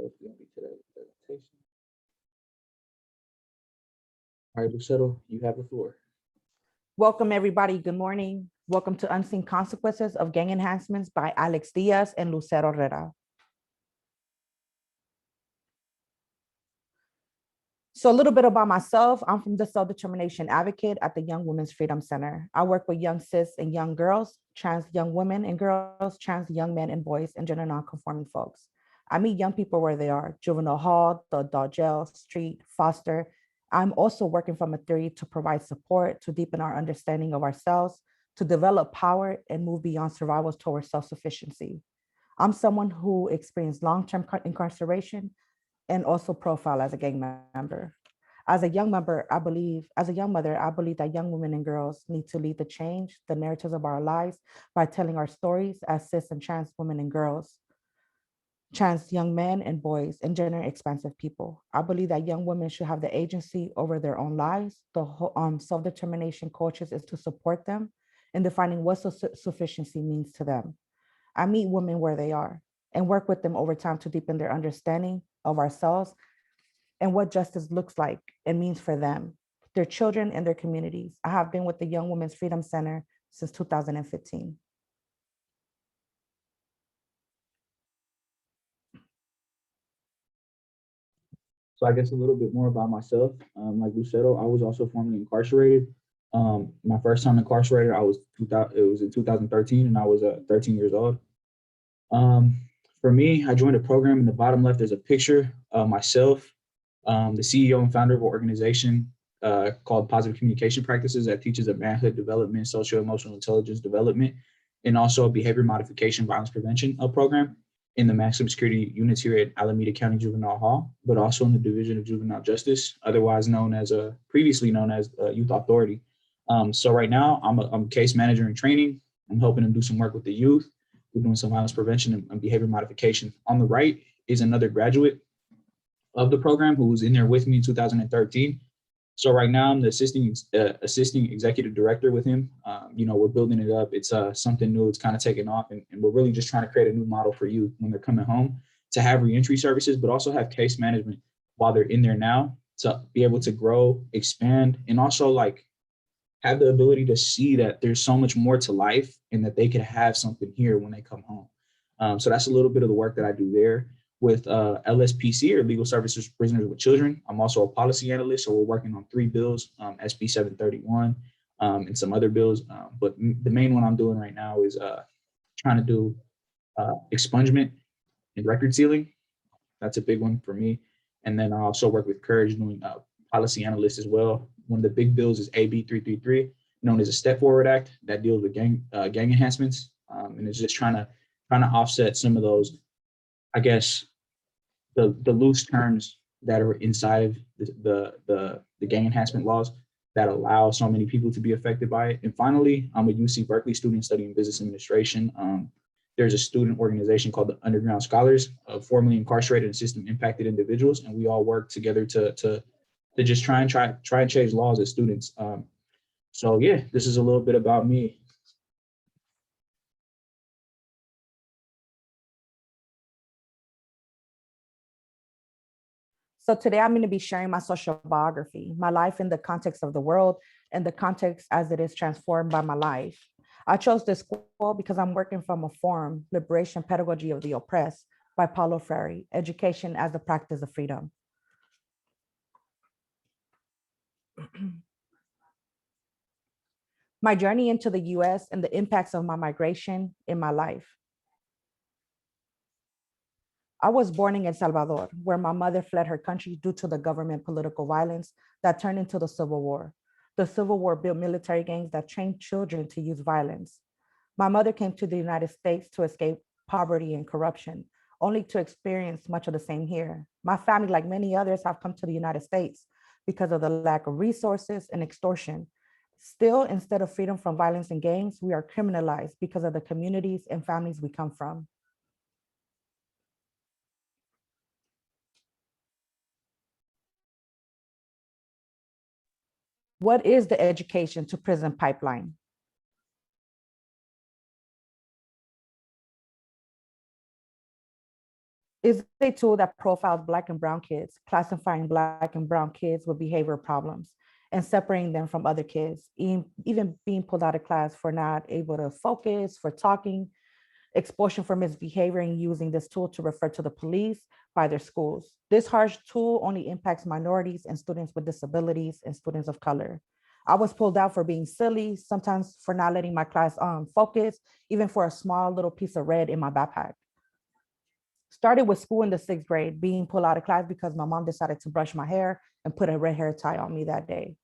Hopefully, I'll be today's presentation. All right, Lucero, you have the floor. Welcome, everybody. Good morning. Welcome to Unseen Consequences of Gang Enhancements by Alex Diaz and Lucero Herrera. So a little bit about myself. I'm from the Self-Determination Advocate at the Young Women's Freedom Center. I work with young cis and young girls, trans young women and girls, trans young men and boys, and gender nonconforming folks. I meet young people where they are: juvenile hall, the adult jail, street, foster. I'm also working from a theory to provide support, to deepen our understanding of ourselves, to develop power and move beyond survival towards self-sufficiency. I'm someone who experienced long-term incarceration and also profile as a gang member. As a young member, as a young mother, I believe that young women and girls need to lead the change, the narratives of our lives by telling our stories as cis and trans women and girls, trans young men and boys, and gender expansive people. I believe that young women should have the agency over their own lives. The self-determination coaches is to support them in defining what sufficiency means to them. I meet women where they are and work with them over time to deepen their understanding of ourselves and what justice looks like and means for them, their children, and their communities. I have been with the Young Women's Freedom Center since 2015. So I guess a little bit more about myself. Like Lucero, I was also formerly incarcerated. My first time incarcerated, it was in 2013, and I was 13 years old. For me, I joined a program. In the bottom left, there's a picture of myself, the CEO and founder of an organization called Positive Communication Practices that teaches a manhood development, social-emotional intelligence development, and also a behavior modification violence prevention program in the maximum security units here at Alameda County Juvenile Hall, but also in the Division of Juvenile Justice, otherwise known as previously known as Youth Authority. So right now, I'm a case manager in training. I'm helping to do some work with the youth. We're doing some violence prevention and behavior modification. On the right is another graduate of the program who was in there with me in 2013. So right now I'm the assisting executive director with him. We're building it up. It's something new. It's kind of taken off, and we're really just trying to create a new model for youth when they're coming home to have reentry services, but also have case management while they're in there now to be able to grow, expand, and also like have the ability to see that there's so much more to life and that they could have something here when they come home. So that's a little bit of the work that I do there. With LSPC, or Legal Services for Prisoners with Children, I'm also a policy analyst, so we're working on 3 bills, SB 731, and some other bills. But the main one I'm doing right now is trying to do expungement and record sealing. That's a big one for me. And then I also work with CURYJ doing policy analyst as well. One of the big bills is AB 333, known as a Step Forward Act that deals with gang enhancements, and it's just trying to offset some of those, I guess, the loose terms that are inside of the gang enhancement laws that allow so many people to be affected by it. And finally, I'm a UC Berkeley student studying business administration. There's a student organization called the Underground Scholars of formerly incarcerated and system impacted individuals, and we all work together to just try and change laws as students. So yeah, this is a little bit about me. So today I'm going to be sharing my social biography, my life in the context of the world and the context as it is transformed by my life. I chose this quote because I'm working from a forum, Liberation Pedagogy of the Oppressed by Paulo Freire, Education as the Practice of Freedom. My journey into the US and the impacts of my migration in my life. I was born in El Salvador, where my mother fled her country due to the government political violence that turned into the Civil War. The Civil War built military gangs that trained children to use violence. My mother came to the United States to escape poverty and corruption, only to experience much of the same here. My family, like many others, have come to the United States because of the lack of resources and extortion. Still, instead of freedom from violence and gangs, we are criminalized because of the communities and families we come from. What is the education to prison pipeline? is a tool that profiles Black and brown kids, classifying Black and brown kids with behavioral problems and separating them from other kids, even being pulled out of class for not able to focus, for talking, expulsion for misbehavior, and using this tool to refer to the police by their schools. This harsh tool only impacts minorities and students with disabilities and students of color. I was pulled out for being silly, sometimes for not letting my class focus, even for a small little piece of red in my backpack. Started with school in the 6th grade, being pulled out of class because my mom decided to brush my hair and put a red hair tie on me that day.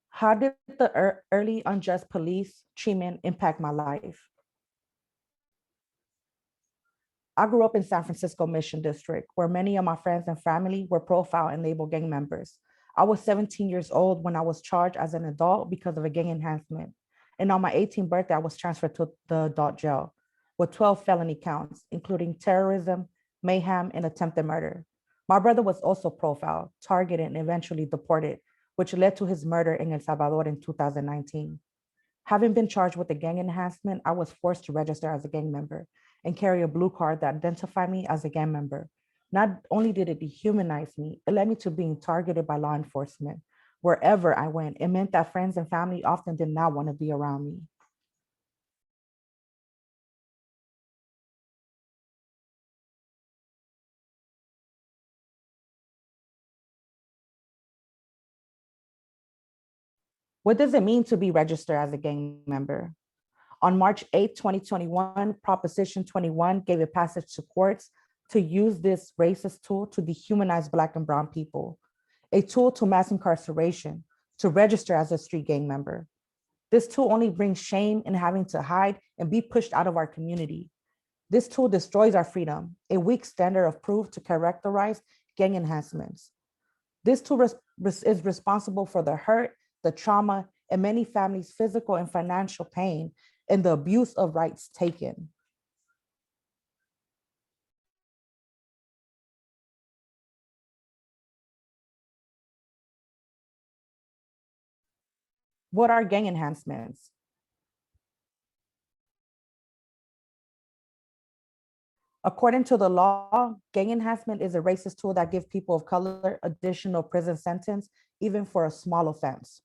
How did the early unjust police treatment impact my life? I grew up in San Francisco Mission District, where many of my friends and family were profiled and labeled gang members. I was 17 years old when I was charged as an adult because of a gang enhancement. And on my 18th birthday, I was transferred to the adult jail with 12 felony counts, including terrorism, mayhem, and attempted murder. My brother was also profiled, targeted, and eventually deported, which led to his murder in El Salvador in 2019. Having been charged with a gang enhancement, I was forced to register as a gang member and carry a blue card that identified me as a gang member. Not only did it dehumanize me, it led me to being targeted by law enforcement. Wherever I went, it meant that friends and family often did not want to be around me. What does it mean to be registered as a gang member? On March 8, 2021, Proposition 21 gave a passage to courts to use this racist tool to dehumanize Black and brown people, a tool to mass incarceration, to register as a street gang member. This tool only brings shame in having to hide and be pushed out of our community. This tool destroys our freedom, a weak standard of proof to characterize gang enhancements. This tool is responsible for the hurt, the trauma, and many families' physical and financial pain and the abuse of rights taken. What are gang enhancements? According to the law, gang enhancement is a racist tool that gives people of color additional prison sentence, even for a small offense.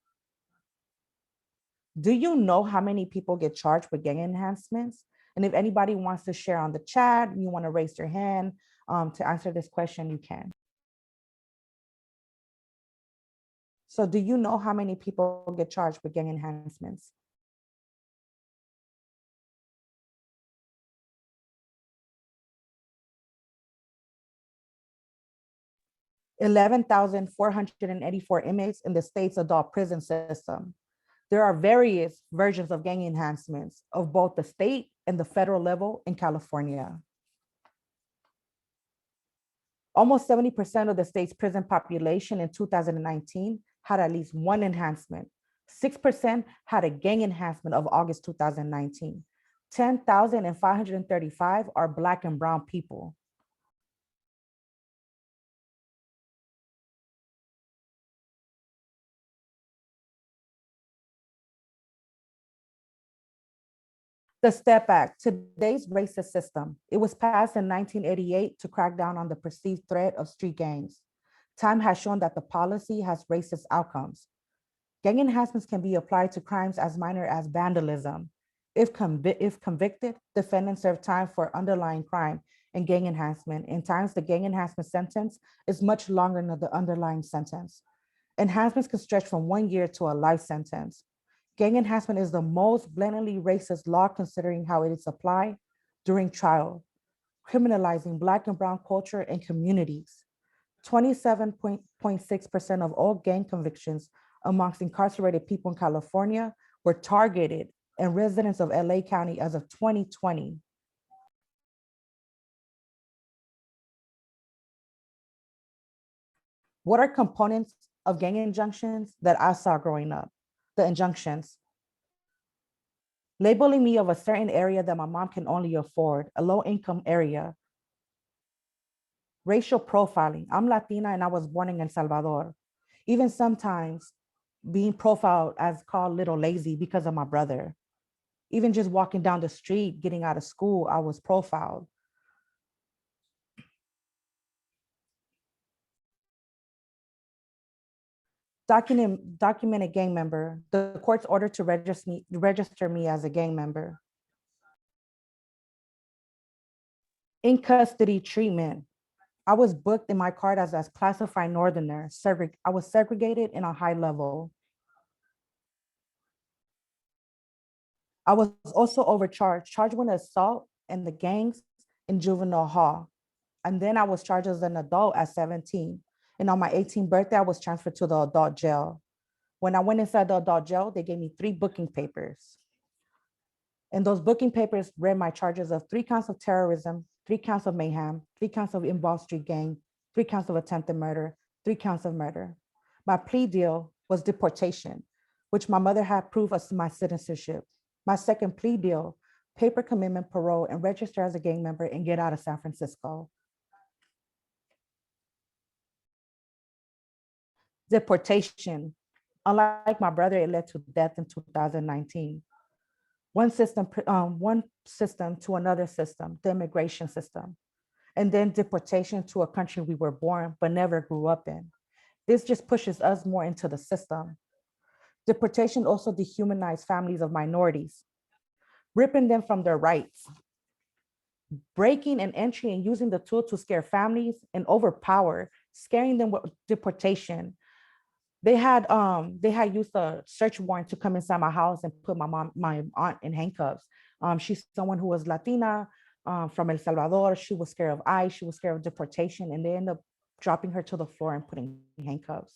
Do you know how many people get charged with gang enhancements? And if anybody wants to share on the chat, you want to raise your hand to answer this question, you can. So do you know how many people get charged with gang enhancements? 11,484 inmates in the state's adult prison system. There are various versions of gang enhancements of both the state and the federal level in California. Almost 70% of the state's prison population in 2019 had at least one enhancement. 6% had a gang enhancement of August 2019. 10,535 are Black and brown people. The STEP Act, today's racist system. It was passed in 1988 to crack down on the perceived threat of street gangs. Time has shown that the policy has racist outcomes. Gang enhancements can be applied to crimes as minor as vandalism. If convicted, defendants serve time for underlying crime and gang enhancement. In times, the gang enhancement sentence is much longer than the underlying sentence. Enhancements can stretch from 1 year to a life sentence. Gang enhancement is the most blatantly racist law considering how it is applied during trial, criminalizing Black and brown culture and communities. 27.6% of all gang convictions amongst incarcerated people in California were targeted and residents of LA County as of 2020. What are components of gang injunctions that I saw growing up? The injunctions. Labeling me of a certain area that my mom can only afford, a low income area. Racial profiling. I'm Latina and I was born in El Salvador. Even sometimes being profiled as called little lazy because of my brother. Even just walking down the street, getting out of school, I was profiled. Documented gang member. The court's order to register me as a gang member. In custody treatment. I was booked in my card as classified northerner. I was segregated in a high level. I was also overcharged, charged with assault and the gangs in juvenile hall. And then I was charged as an adult at 17. And on my 18th birthday, I was transferred to the adult jail. When I went inside the adult jail, they gave me 3 booking papers. And those booking papers read my charges of 3 counts of terrorism, 3 counts of mayhem, 3 counts of involved street gang, 3 counts of attempted murder, 3 counts of murder. My plea deal was deportation, which my mother had proof of my citizenship. My second plea deal, paper commitment, parole, and register as a gang member and get out of San Francisco. Deportation. Unlike my brother, it led to death in 2019. One system to another system, the immigration system, and then deportation to a country we were born but never grew up in. This just pushes us more into the system. Deportation also dehumanized families of minorities, ripping them from their rights, breaking and entry and using the tool to scare families and overpower, scaring them with deportation. They had used a search warrant to come inside my house and put my aunt in handcuffs. She's someone who was Latina, from El Salvador. She was scared of ICE. She was scared of deportation, and they ended up dropping her to the floor and putting handcuffs.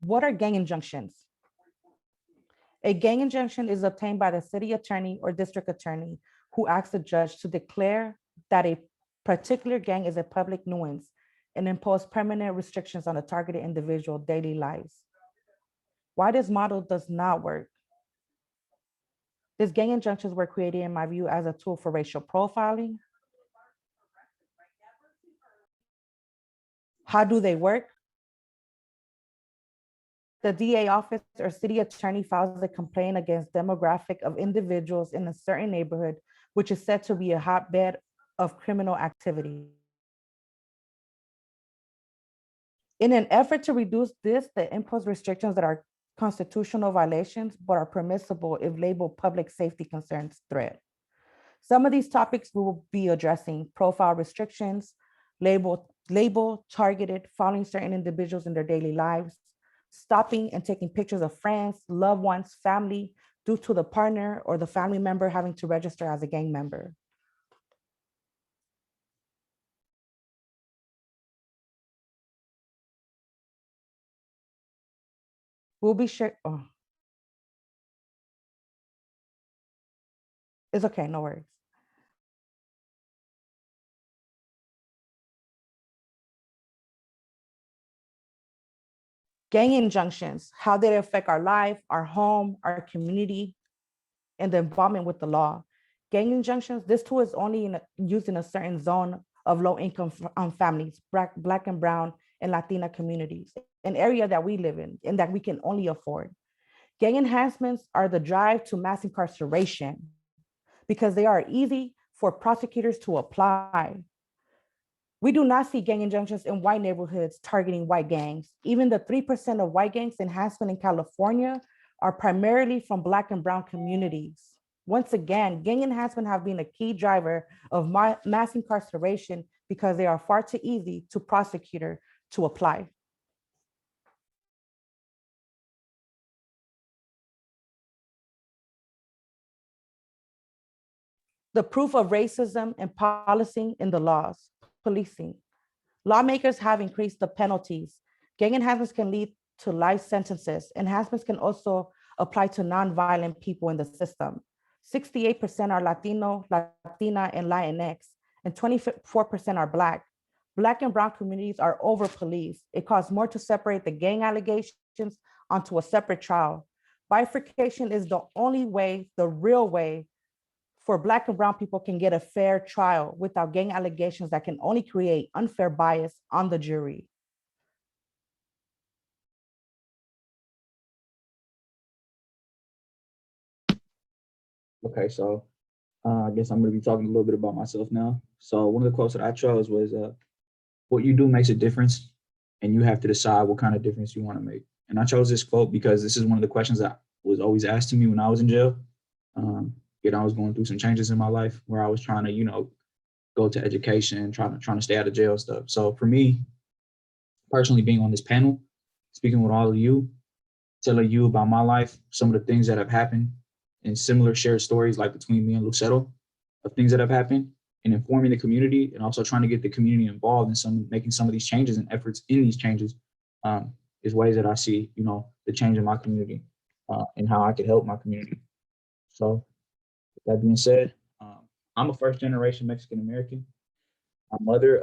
What are gang injunctions? A gang injunction is obtained by the city attorney or district attorney who asks the judge to declare that a particular gang is a public nuisance and impose permanent restrictions on the targeted individual daily lives. Why this model does not work? These gang injunctions were created, in my view, as a tool for racial profiling. How do they work? The DA office or city attorney files a complaint against demographic of individuals in a certain neighborhood, which is said to be a hotbed of criminal activity. In an effort to reduce this, they impose restrictions that are constitutional violations, but are permissible if labeled public safety concerns threat. Some of these topics we will be addressing: profile restrictions, label targeted, following certain individuals in their daily lives, stopping and taking pictures of friends, loved ones, family, due to the partner or the family member having to register as a gang member. We'll be sure. Oh. It's okay, no worries. Gang injunctions, how they affect our life, our home, our community, and the involvement with the law. Gang injunctions, this tool is only used in a certain zone of low income families, Black and Brown and Latina communities, an area that we live in and that we can only afford. Gang enhancements are the drive to mass incarceration because they are easy for prosecutors to apply. We do not see gang injunctions in white neighborhoods targeting white gangs. Even the 3% of white gangs enhancement in California are primarily from Black and Brown communities. Once again, gang enhancement have been a key driver of mass incarceration because they are far too easy to prosecutor to apply. The proof of racism and policing in the laws, policing. Lawmakers have increased the penalties. Gang enhancements can lead to life sentences. Enhancements can also apply to nonviolent people in the system. 68% are Latino, Latina, and Latinx, and 24% are Black. Black and Brown communities are over-policed. It costs more to separate the gang allegations onto a separate trial. Bifurcation is the only way, the real way, for Black and brown people can get a fair trial without gang allegations that can only create unfair bias on the jury. Okay, so I guess I'm going to be talking a little bit about myself now. So one of the quotes that I chose was, what you do makes a difference, and you have to decide what kind of difference you want to make. And I chose this quote because this is one of the questions that was always asked to me when I was in jail. I was going through some changes in my life where I was trying to, go to education, trying to stay out of jail and stuff. So for me, personally being on this panel, speaking with all of you, telling you about my life, some of the things that have happened, and similar shared stories like between me and Lucero of things that have happened, and informing the community, and also trying to get the community involved in making some of these changes and efforts in these changes, is ways that I see, the change in my community, and how I could help my community. So with that being said, I'm a first generation Mexican American. My mother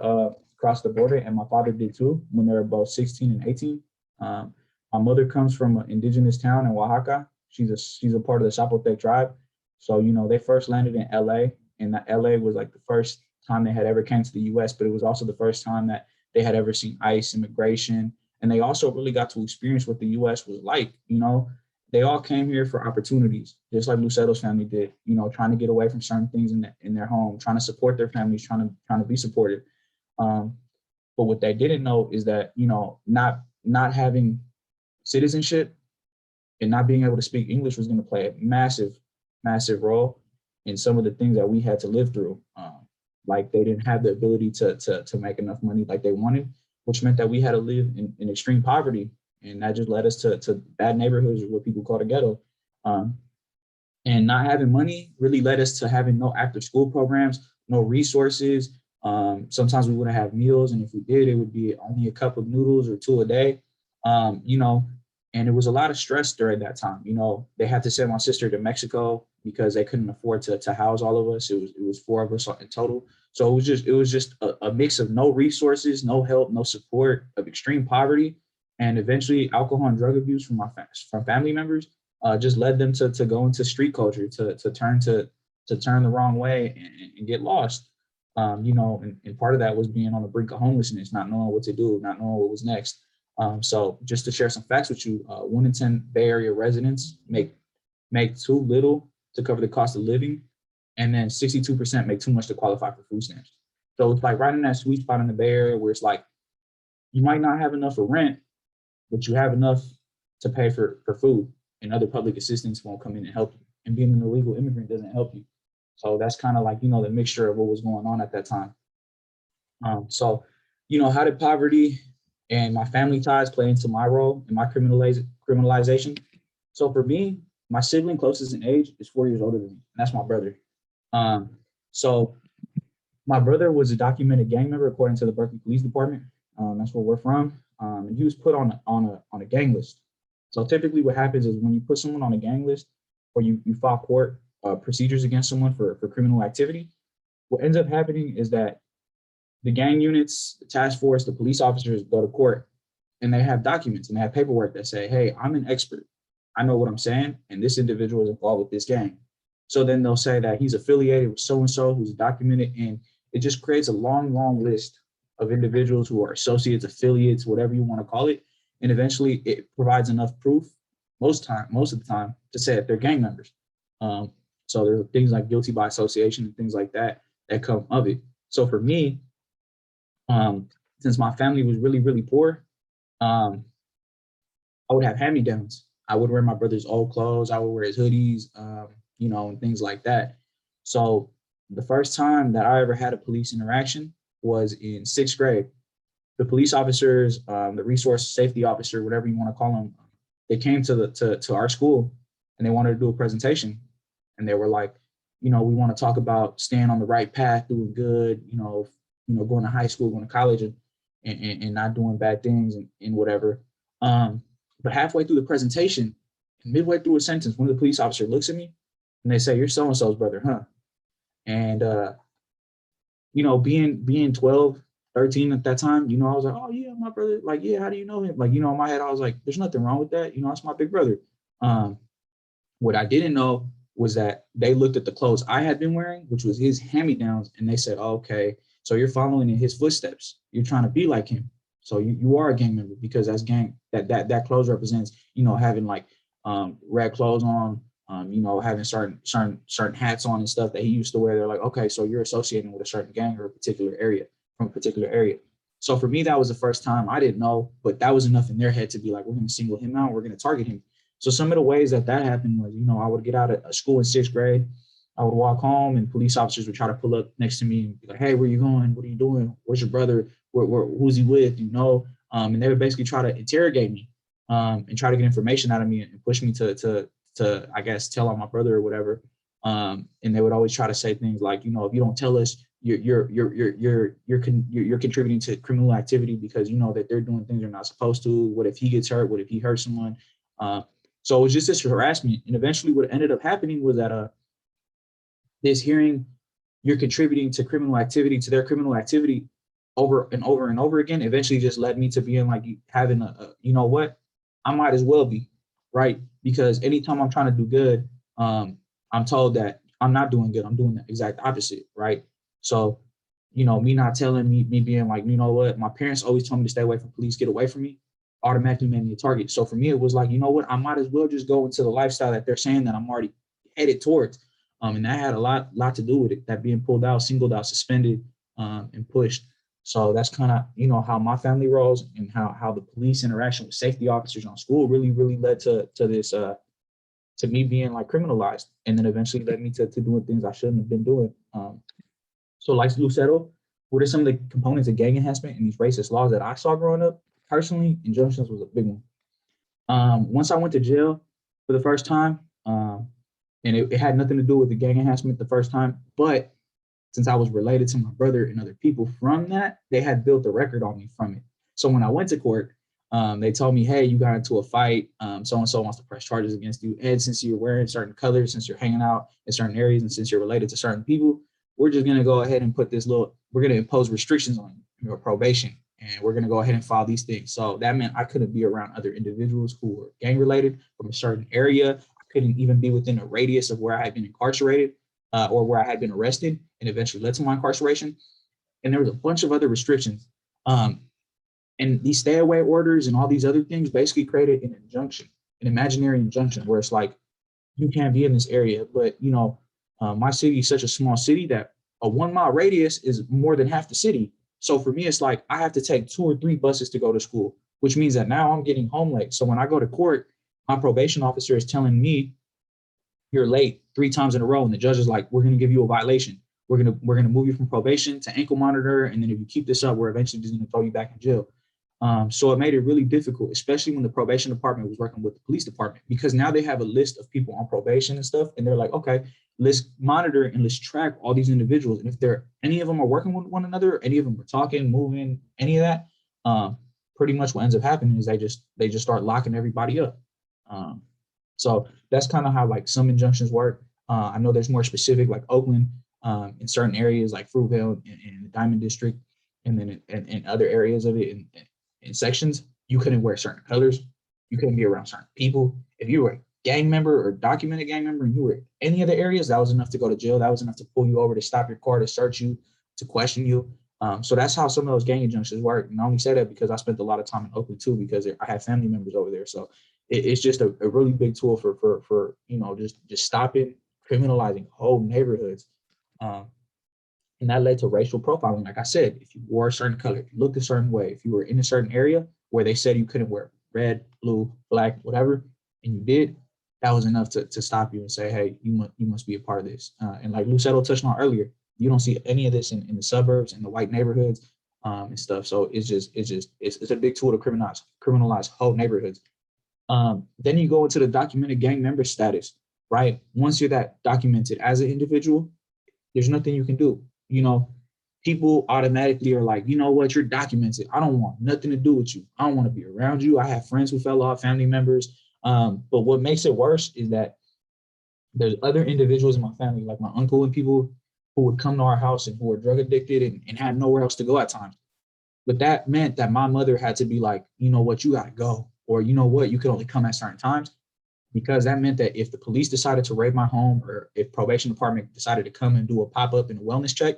crossed the border, and my father did too when they were both 16 and 18. My mother comes from an indigenous town in Oaxaca. She's a part of the Zapotec tribe. So, they first landed in LA, and that LA was like the first time they had ever came to the US, but it was also the first time that they had ever seen ICE, immigration. And they also really got to experience what the US was like. They all came here for opportunities, just like Lucero's family did, trying to get away from certain things in their home, trying to support their families, trying to be supported. But what they didn't know is that, not having citizenship and not being able to speak English was going to play a massive, massive role in some of the things that we had to live through. Like they didn't have the ability to make enough money like they wanted, which meant that we had to live in extreme poverty. And that just led us to bad neighborhoods, or what people call the ghetto. And not having money really led us to having no after school programs, no resources. Sometimes we wouldn't have meals. And if we did, it would be only a cup of noodles or two a day. And it was a lot of stress during that time. They had to send my sister to Mexico because they couldn't afford to house all of us. It was four of us in total. So it was just a mix of no resources, no help, no support, of extreme poverty, and eventually alcohol and drug abuse from family members just led them to go into street culture, to turn the wrong way and get lost. And part of that was being on the brink of homelessness, not knowing what to do, not knowing what was next. So just to share some facts with you, 1 in 10 Bay Area residents make too little to cover the cost of living, and then 62% make too much to qualify for food stamps. So it's like right in that sweet spot in the Bay Area where it's like, you might not have enough for rent, but you have enough to pay for food, and other public assistance won't come in and help you. And being an illegal immigrant doesn't help you. So that's kind of like, the mixture of what was going on at that time. So how did poverty and my family ties play into my role in my criminalization? So for me, my sibling closest in age is 4 years older than me, and that's my brother. So my brother was a documented gang member according to the Berkeley Police Department. That's where we're from. And he was put on a gang list. So typically what happens is when you put someone on a gang list, or you file court procedures against someone for criminal activity, what ends up happening is that the gang units, the task force, the police officers go to court, and they have documents and they have paperwork that say, hey, I'm an expert. I know what I'm saying, and this individual is involved with this gang. So then they'll say that he's affiliated with so-and-so who's documented, and it just creates a long, long list of individuals who are associates, affiliates, whatever you want to call it. And eventually it provides enough proof, most of the time, to say that they're gang members. So there are things like guilty by association and things like that come of it. So for me, since my family was really, really poor, I would have hand-me-downs. I would wear my brother's old clothes. I would wear his hoodies, and things like that. So the first time that I ever had a police interaction was in 6th grade. The police officers, the resource safety officer, whatever you want to call them, they came to our school, and they wanted to do a presentation. And they were like, we want to talk about staying on the right path, doing good, going to high school, going to college, and not doing bad things and whatever. But halfway through the presentation, midway through a sentence, one of the police officers looks at me and they say, you're so-and-so's brother, huh? And, being 12, 13 at that time, I was like, oh yeah, my brother. Like, yeah, how do you know him? Like, in my head, I was like, there's nothing wrong with that. That's my big brother. What I didn't know was that they looked at the clothes I had been wearing, which was his hand-me-downs, and they said, okay, so you're following in his footsteps. You're trying to be like him. So you are a gang member, because that's gang, that clothes represents, having like red clothes on, having certain hats on and stuff that he used to wear. They're like, okay, so you're associating with a certain gang or a particular area, from a particular area. So for me, that was the first time. I didn't know, but that was enough in their head to be like, we're going to single him out. We're going to target him. So some of the ways that happened was, I would get out of school in 6th grade. I would walk home and police officers would try to pull up next to me and be like, hey, where you going? What are you doing? Where's your brother? Who's he with? And they would basically try to interrogate me and try to get information out of me and push me to I guess, tell on my brother or whatever. And they would always try to say things like, if you don't tell us, you're contributing to criminal activity, because you know that they're doing things they're not supposed to. What if he gets hurt? What if he hurts someone? So it was just this harassment. And eventually what ended up happening was that this hearing, you're contributing to criminal activity, to their criminal activity over and over and over again, eventually just led me to being like, having you know what, I might as well be, right? Because anytime I'm trying to do good, I'm told that I'm not doing good. I'm doing the exact opposite, right? So, me not telling me being like, you know what, my parents always told me to stay away from police, get away from me, automatically made me a target. So for me, it was like, you know what, I might as well just go into the lifestyle that they're saying that I'm already headed towards. And that had a lot to do with it, that being pulled out, singled out, suspended, and pushed. So that's kind of, how my family rolls, and how the police interaction with safety officers on school really, really led to this, to me being like criminalized, and then eventually led me to doing things I shouldn't have been doing. So like Lucero, what are some of the components of gang enhancement and these racist laws that I saw growing up? Personally, Injunctions was a big one. Once I went to jail for the first time, and it had nothing to do with the gang enhancement the first time, but since I was related to my brother and other people from that, they had built a record on me from it. So when I went to court, they told me, hey, you got into a fight, so-and-so wants to press charges against you. And since you're wearing certain colors, since you're hanging out in certain areas, and since you're related to certain people, we're just going to go ahead and put we're going to impose restrictions on your probation. And we're going to go ahead and file these things. So that meant I couldn't be around other individuals who were gang related from a certain area. I couldn't even be within a radius of where I had been incarcerated or where I had been arrested, and eventually led to my incarceration. And there was a bunch of other restrictions. And these stay away orders and all these other things basically created an injunction, an imaginary injunction, where it's like, you can't be in this area. But, my city is such a small city that a 1 mile radius is more than half the city. So for me, it's like I have to take 2 or 3 buses to go to school, which means that now I'm getting home late. So when I go to court, my probation officer is telling me, you're late 3 times in a row. And the judge is like, we're going to give you a violation. We're going to move you from probation to ankle monitor. And then if you keep this up, we're eventually just going to throw you back in jail. So it made it really difficult, especially when the probation department was working with the police department, because now they have a list of people on probation and stuff. And they're like, okay, let's monitor and let's track all these individuals. And if any of them are working with one another, any of them are talking, moving, any of that, pretty much what ends up happening is they just start locking everybody up. So that's kind of how like some injunctions work. I know there's more specific, like Oakland, in certain areas like Fruitvale and the Diamond District, and then in other areas of it, in sections, you couldn't wear certain colors, you couldn't be around certain people. If you were a gang member or documented gang member and you were in any other areas, that was enough to go to jail. That was enough to pull you over, to stop your car, to search you, to question you. So that's how some of those gang injunctions work. And I only say that because I spent a lot of time in Oakland too, because I have family members over there. So it's just a really big tool for just stopping, criminalizing whole neighborhoods. And that led to racial profiling. Like I said, if you wore a certain color, if you looked a certain way, if you were in a certain area where they said you couldn't wear red, blue, black, whatever, and you did, that was enough to stop you and say, hey, you must be a part of this. And like Lucero touched on earlier, you don't see any of this in the suburbs, in the white neighborhoods, and stuff. So it's a big tool to criminalize whole neighborhoods. Then you go into the documented gang member status, right? Once you're that documented as an individual, there's nothing you can do. People automatically are like, you know what, you're documented. I don't want nothing to do with you. I don't want to be around you. I have friends who fell off, family members. But what makes it worse is that there's other individuals in my family, like my uncle and people who would come to our house and who were drug addicted and had nowhere else to go at times. But that meant that my mother had to be like, you know what, you got to go. Or you know what, you could only come at certain times. because that meant that if the police decided to raid my home, or if probation department decided to come and do a pop-up and a wellness check,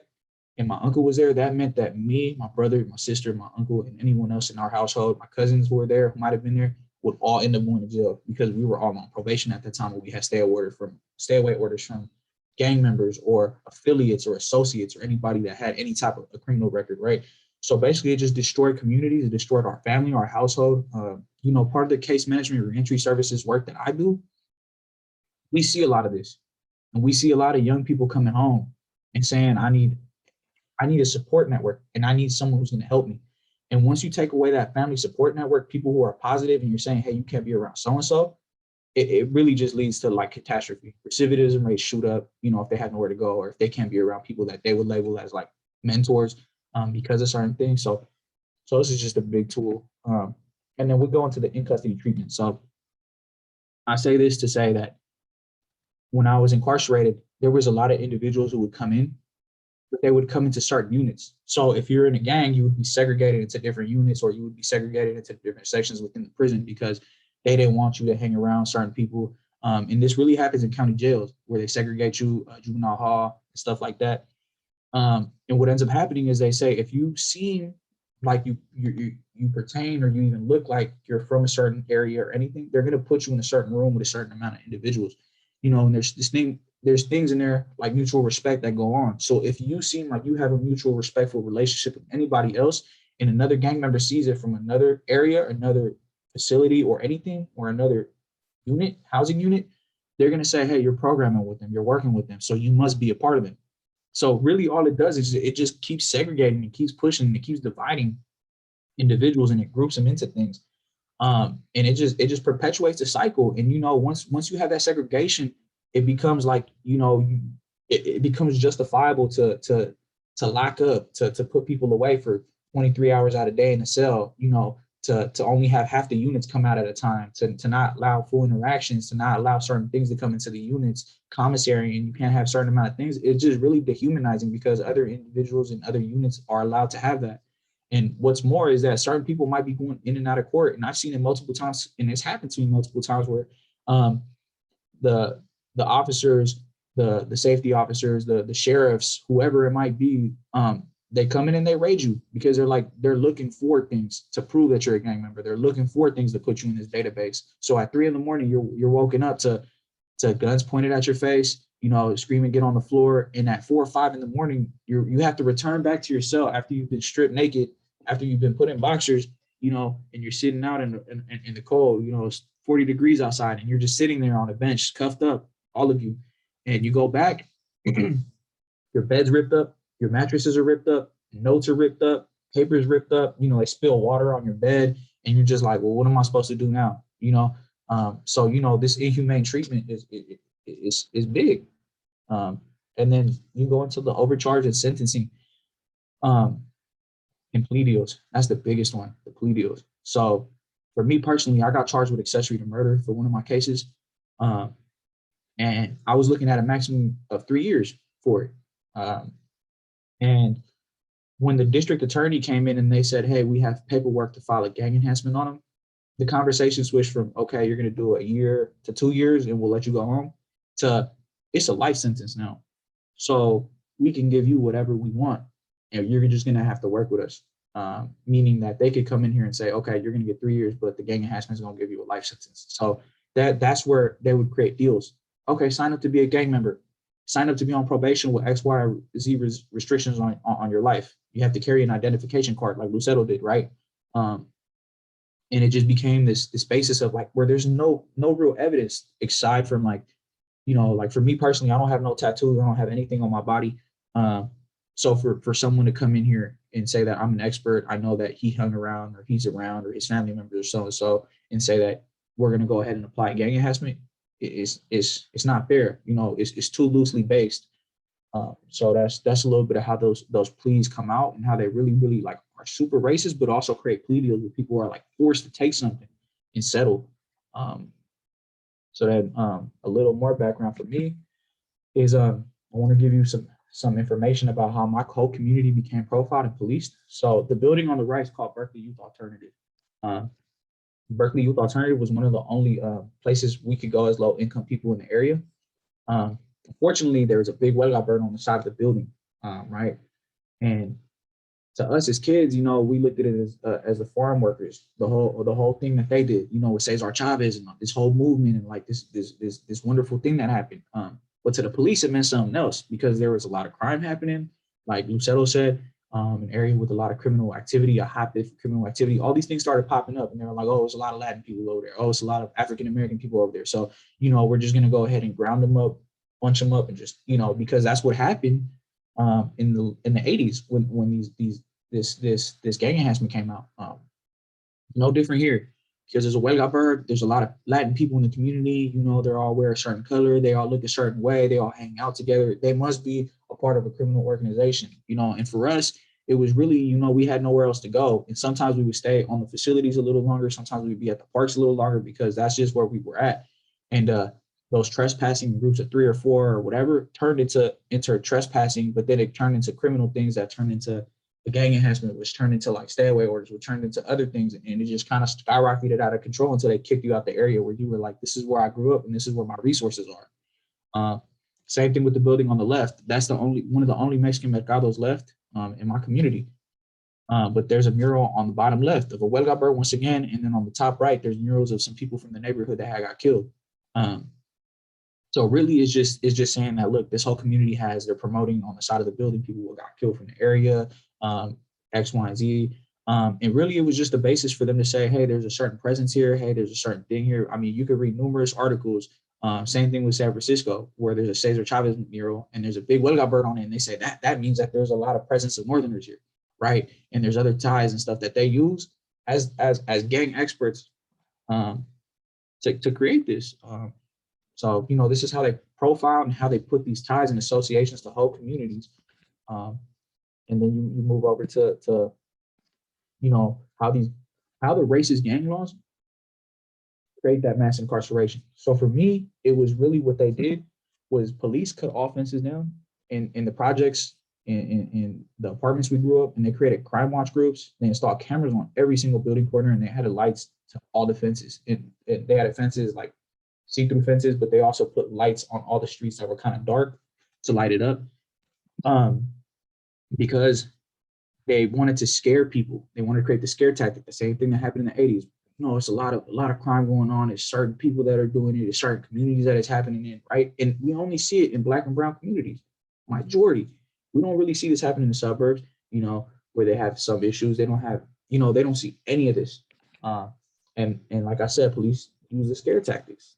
and my uncle was there, that meant that me, my brother, my sister, my uncle, and anyone else in our household, my cousins who were there, who might have been there, would all end up going to jail, because we were all on probation at that time, when we had stay away orders from gang members or affiliates or associates or anybody that had any type of a criminal record, right? So basically, it just destroyed communities, it destroyed our family, our household. Part of the case management reentry services work that I do, we see a lot of this, and we see a lot of young people coming home and saying, I need a support network, and I need someone who's going to help me. And once you take away that family support network, people who are positive, and you're saying, hey, you can't be around so-and-so, it really just leads to like catastrophe. Recidivism rates shoot up, if they have nowhere to go, or if they can't be around people that they would label as like mentors because of certain things. So this is just a big tool. And then we go into the in-custody treatment. So I say this to say that when I was incarcerated, there was a lot of individuals who would come in, but they would come into certain units. So if you're in a gang, you would be segregated into different units, or you would be segregated into different sections within the prison, because they didn't want you to hang around certain people. And this really happens in county jails, where they segregate you, juvenile hall, stuff like that. And what ends up happening is they say, if you seem like you pertain, or you even look like you're from a certain area or anything, they're going to put you in a certain room with a certain amount of individuals. And there's things in there like mutual respect that go on. So if you seem like you have a mutual respectful relationship with anybody else, and another gang member sees it from another area, another facility, or anything, or another housing unit, they're going to say, hey, you're programming with them, you're working with them, so you must be a part of them. So really all it does is it just keeps segregating, it keeps pushing, it keeps dividing individuals, and it groups them into things. And it just perpetuates the cycle. And once you have that segregation, it becomes like it becomes justifiable to lock up, to put people away for 23 hours out a day in a cell, to only have half the units come out at a time, to not allow full interactions, to not allow certain things to come into the units, commissary, and you can't have certain amount of things. It's just really dehumanizing, because other individuals in other units are allowed to have that. And what's more is that certain people might be going in and out of court, and I've seen it multiple times, and it's happened to me multiple times, where the officers, the safety officers, the sheriffs, whoever it might be, they come in and they raid you, because they're looking for things to prove that you're a gang member. They're looking for things to put you in this database. So at 3 a.m, you're woken up to guns pointed at your face, screaming, get on the floor. And at 4 or 5 a.m, you have to return back to your cell after you've been stripped naked, after you've been put in boxers, and you're sitting out in the cold, it's 40 degrees outside, and you're just sitting there on a bench, cuffed up, all of you. And you go back, your bed's ripped up, your mattresses are ripped up, notes are ripped up, papers ripped up, they spill water on your bed, and you're just like, well, what am I supposed to do now? So this inhumane treatment is big. And then you go into the overcharge and sentencing. And plea deals, that's the biggest one, the plea deals. So for me personally, I got charged with accessory to murder for one of my cases. And I was looking at a maximum of 3 years for it. And when the district attorney came in and they said, hey, we have paperwork to file a gang enhancement on him, the conversation switched from, okay, you're going to do a year to 2 years and we'll let you go home, to it's a life sentence now. So we can give you whatever we want, and you're just going to have to work with us. Meaning that they could come in here and say, okay, you're going to get 3 years, but the gang enhancement is going to give you a life sentence. So that's where they would create deals. Okay, sign up to be a gang member. Sign up to be on probation with X, Y, or Z restrictions on your life. You have to carry an identification card like Lucero did, right? And it just became this basis of like, where there's no real evidence aside from like for me personally, I don't have no tattoos. I don't have anything on my body. So for someone to come in here and say that I'm an expert, I know that he hung around, or he's around, or his family members, or so-and-so, and say that we're going to go ahead and apply gang enhancement, it's not fair. It's too loosely based. So that's a little bit of how those pleas come out, and how they really, really like are super racist, but also create plea deals where people are like forced to take something and settle. So that a little more background for me is I want to give you some information about how my whole community became profiled and policed. So the building on the right is called Berkeley Youth Alternative. Berkeley Youth Alternative was one of the only places we could go as low income people in the area. Unfortunately, there was a big well got burned on the side of the building, right? And to us as kids, we looked at it as the farm workers, the whole thing that they did, with Cesar Chavez and this whole movement and like this wonderful thing that happened. But to the police, it meant something else because there was a lot of crime happening, like Lucero said, an area with a lot of criminal activity, a hotbed for criminal activity. All these things started popping up, and they were like, "Oh, it's a lot of Latin people over there. Oh, it's a lot of African American people over there." So, we're just gonna go ahead and ground them up, bunch them up, and just because that's what happened in the 80s when this gang enhancement came out. No different here because there's a Huelga bird. There's a lot of Latin people in the community. They all wear a certain color. They all look a certain way. They all hang out together. They must be a part of a criminal organization. And for us, it was really, we had nowhere else to go. And sometimes we would stay on the facilities a little longer. Sometimes we'd be at the parks a little longer because that's just where we were at. And those trespassing groups of 3 or 4 or whatever turned into trespassing, but then it turned into criminal things that turned into the gang enhancement, which turned into like stay away orders, which turned into other things. And it just kind of skyrocketed out of control until they kicked you out the area where you were like, this is where I grew up and this is where my resources are. Same thing with the building on the left. That's one of the only Mexican mercados left in my community. But there's a mural on the bottom left of a Huelga bird once again. And then on the top right, there's murals of some people from the neighborhood that had got killed. So really it's just saying that, look, this whole community they're promoting on the side of the building, people who got killed from the area, X, Y, and Z. And really it was just a basis for them to say, hey, there's a certain presence here. Hey, there's a certain thing here. I mean, you could read numerous articles. Same thing with San Francisco, where there's a Cesar Chavez mural and there's a big Huelga bird on it. And they say that means that there's a lot of presence of Northerners here, right? And there's other ties and stuff that they use as gang experts to create this. So, this is how they profile and how they put these ties and associations to whole communities. And then you move over to how the racist gang laws create that mass incarceration. So for me, it was really what they did was police cut offenses down in the projects, in the apartments we grew up, and they created crime watch groups. They installed cameras on every single building corner, and they had lights to all the fences. And they had fences like see-through fences, but they also put lights on all the streets that were kind of dark to light it up, because they wanted to scare people. They wanted to create the scare tactic, the same thing that happened in the 80s. It's a lot of crime going on. It's certain people that are doing it. It's certain communities that it's happening in, right? And we only see it in Black and brown communities, majority. We don't really see this happen in the suburbs, where they have some issues. They don't have, they don't see any of this. And like I said, police use the scare tactics.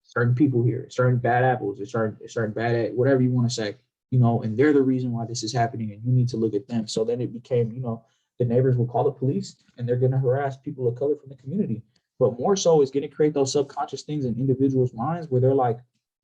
Certain people here, certain bad apples, it's certain bad, whatever you want to say, and they're the reason why this is happening, and you need to look at them. So then it became, the neighbors will call the police, and they're going to harass people of color from the community. But more so, it's going to create those subconscious things in individuals' minds where they're like,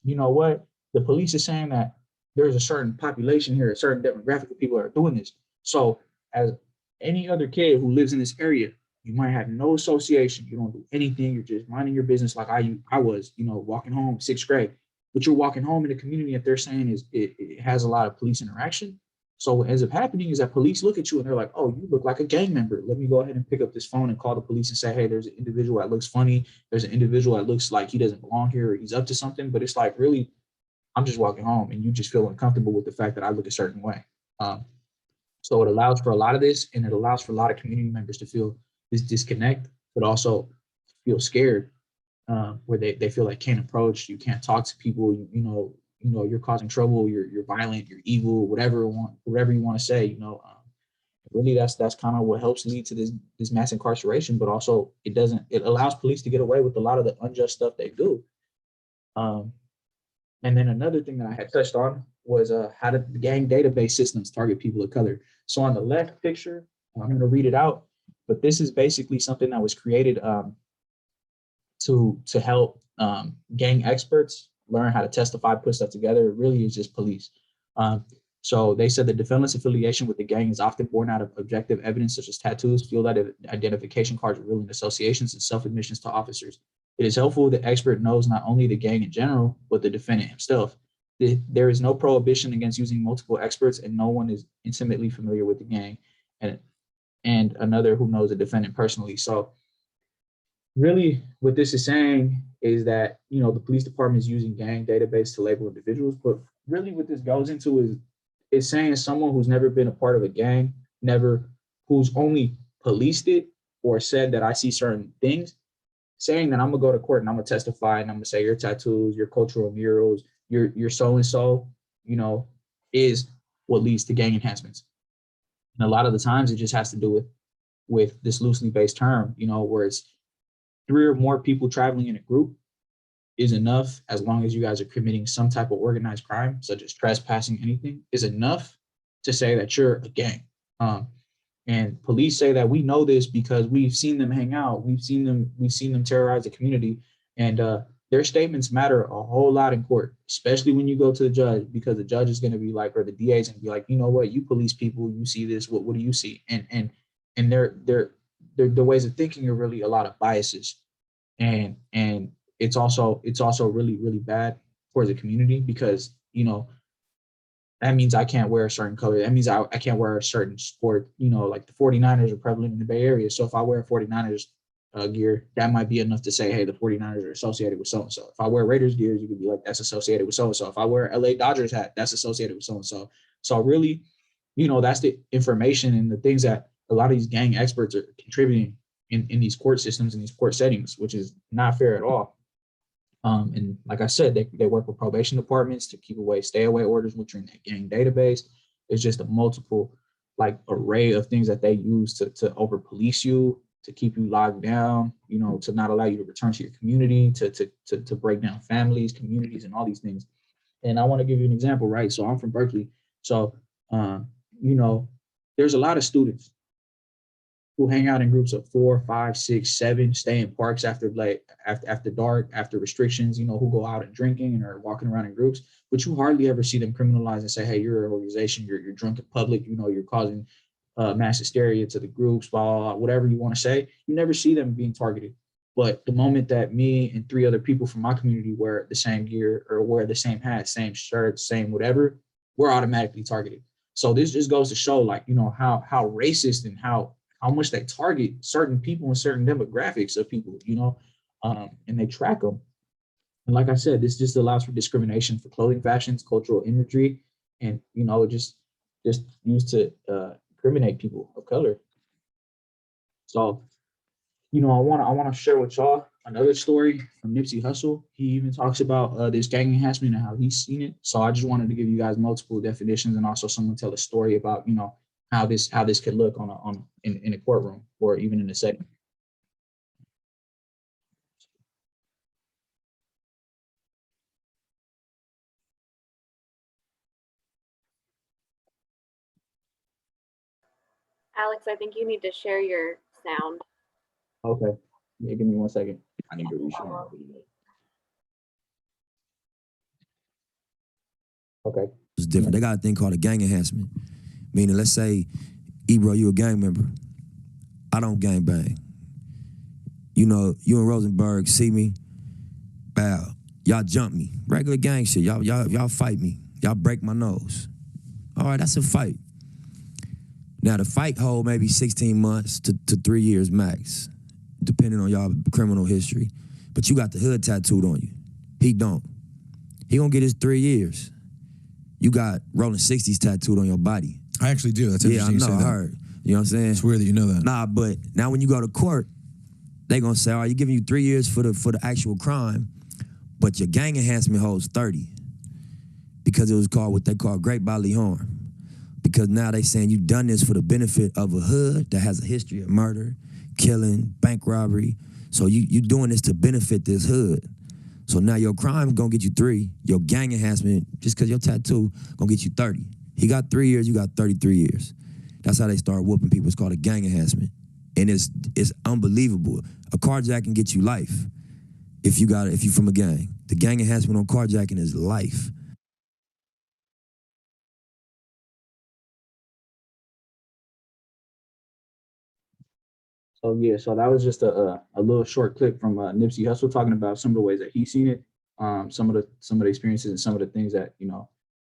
you know what, the police is saying that there's a certain population here, a certain demographic of people that are doing this. So as any other kid who lives in this area, you might have no association. You don't do anything. You're just minding your business like I was, walking home 6th grade. But you're walking home in a community that they're saying it has a lot of police interaction. So what ends up happening is that police look at you and they're like, oh, you look like a gang member. Let me go ahead and pick up this phone and call the police and say, hey, there's an individual that looks funny. There's an individual that looks like he doesn't belong here or he's up to something. But it's like, really, I'm just walking home and you just feel uncomfortable with the fact that I look a certain way. So it allows for a lot of this, and it allows for a lot of community members to feel this disconnect, but also feel scared, where they feel like can't approach, you can't talk to people, you're causing trouble, you're violent, you're evil, whatever you want to say, really that's kind of what helps lead to this mass incarceration, but also it allows police to get away with a lot of the unjust stuff they do. And then another thing that I had touched on was how did the gang database systems target people of color. So on the left picture, I'm going to read it out, but this is basically something that was created to help gang experts learn how to testify, put stuff together. It really is just police. So they said the defendant's affiliation with the gang is often born out of objective evidence such as tattoos, field identification cards, revealing associations, and self-admissions to officers. It is helpful the expert knows not only the gang in general, but the defendant himself. There is no prohibition against using multiple experts, and no one is intimately familiar with the gang and another who knows the defendant personally. So really what this is saying is that, the police department is using gang database to label individuals, but really what this goes into is it's saying someone who's never been a part of a gang, never, who's only policed it or said that I see certain things, saying that I'm gonna go to court and I'm gonna testify and I'm gonna say your tattoos, your cultural murals, your so and so, is what leads to gang enhancements. And a lot of the times it just has to do with this loosely based term, where it's three or more people traveling in a group is enough, as long as you guys are committing some type of organized crime, such as trespassing, anything, is enough to say that you're a gang. And police say that we know this because we've seen them hang out, we've seen them terrorize the community, and their statements matter a whole lot in court, especially when you go to the judge, because the judge is going to be like, or the DA is going to be like, you know what, you police people, you see this, what do you see? And their ways of thinking are really a lot of biases, and it's also really bad for the community, because that means I can't wear a certain color. That means I can't wear a certain sport. Like the 49ers are prevalent in the Bay Area. So if I wear 49ers gear, that might be enough to say, hey, the 49ers are associated with so-and-so. If I wear Raiders gear, you could be like, that's associated with so-and-so. If I wear LA Dodgers hat, that's associated with so-and-so. So really, that's the information and the things that a lot of these gang experts are contributing in these court systems, in these court settings, which is not fair at all. And like I said, they work with probation departments to keep away stay away orders, which are in that gang database. It's just a multiple array of things that they use to over police you, to keep you locked down, to not allow you to return to your community, to break down families, communities, and all these things. And I want to give you an example, right? So I'm from Berkeley. So, you know, there's a lot of students who hang out in groups of 4, 5, 6, 7, stay in parks after dark, after restrictions, who go out and drinking and are walking around in groups, but you hardly ever see them criminalized and say, hey, you're an organization, you're drunk in public, you're causing mass hysteria to the groups, blah, blah, blah, whatever you want to say. You never see them being targeted. But the moment that me and 3 other people from my community wear the same gear or wear the same hat, same shirt, same whatever, we're automatically targeted. So this just goes to show, how racist and how much they target certain people and certain demographics of people, and they track them. And like I said, this just allows for discrimination for clothing fashions, cultural imagery, and just used to incriminate people of color. So, I want to share with y'all another story from Nipsey Hussle. He even talks about this gang enhancement and how he's seen it. So I just wanted to give you guys multiple definitions and also someone tell a story about how this could look in a courtroom or even in a setting. Alex, I think you need to share your sound. Okay. Yeah, give me 1 second. I need to reshare my video. Okay. It's different. They got a thing called a gang enhancement. Meaning, let's say, Ebro, you a gang member. I don't gang bang. You in Rosenberg, see me, bow. Y'all jump me. Regular gang shit. Y'all fight me. Y'all break my nose. All right, that's a fight. Now, the fight hold maybe 16 months to 3 years max, depending on y'all criminal history. But you got the hood tattooed on you. He don't. He gonna get his 3 years. You got Rolling 60s tattooed on your body. I actually do. That's interesting. Yeah, I know. I heard. You know what I'm saying? It's weird that you know that. Nah, but now when you go to court, they gonna say, all right, you're giving you 3 years for the actual crime, but your gang enhancement holds 30 because it was called what they call great bodily harm. Because now they saying you done this for the benefit of a hood that has a history of murder, killing, bank robbery. So you doing this to benefit this hood. So now your crime gonna get you 3. Your gang enhancement, just because your tattoo, gonna get you 30. He got 3 years, you got 33 years. That's how they start whooping people. It's called a gang enhancement. And it's unbelievable. A carjacking can get you life if you from a gang. The gang enhancement on carjacking is life. So yeah, so that was just a little short clip from Nipsey Hussle talking about some of the ways that he's seen it, some of the experiences and some of the things that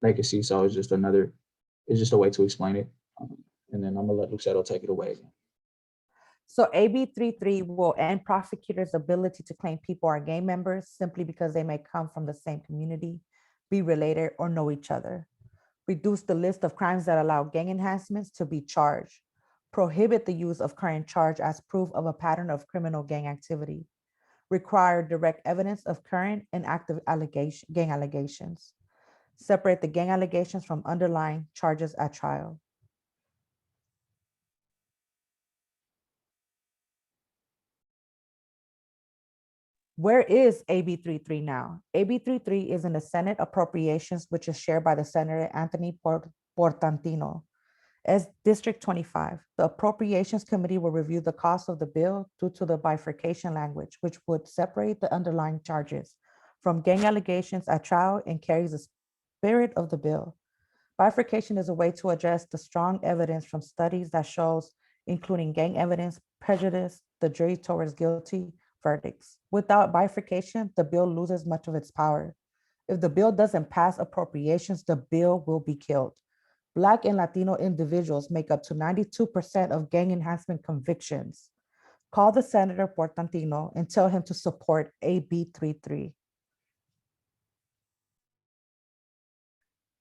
they could see. So it's just a way to explain it. And then I'm gonna let Lucero take it away again. So AB 33 will end prosecutors' ability to claim people are gang members simply because they may come from the same community, be related, or know each other. Reduce the list of crimes that allow gang enhancements to be charged. Prohibit the use of current charge as proof of a pattern of criminal gang activity. Require direct evidence of current and active gang allegations. Separate the gang allegations from underlying charges at trial. Where is AB 33 now? AB 33 is in the Senate Appropriations, which is shared by the Senator Anthony Portantino. As District 25, the Appropriations Committee will review the cost of the bill due to the bifurcation language, which would separate the underlying charges from gang allegations at trial and carries the spirit of the bill. Bifurcation is a way to address the strong evidence from studies that shows, including gang evidence, prejudice, the jury towards guilty verdicts. Without bifurcation, the bill loses much of its power. If the bill doesn't pass appropriations, the bill will be killed. Black and Latino individuals make up to 92% of gang enhancement convictions. Call the Senator Portantino and tell him to support AB 33.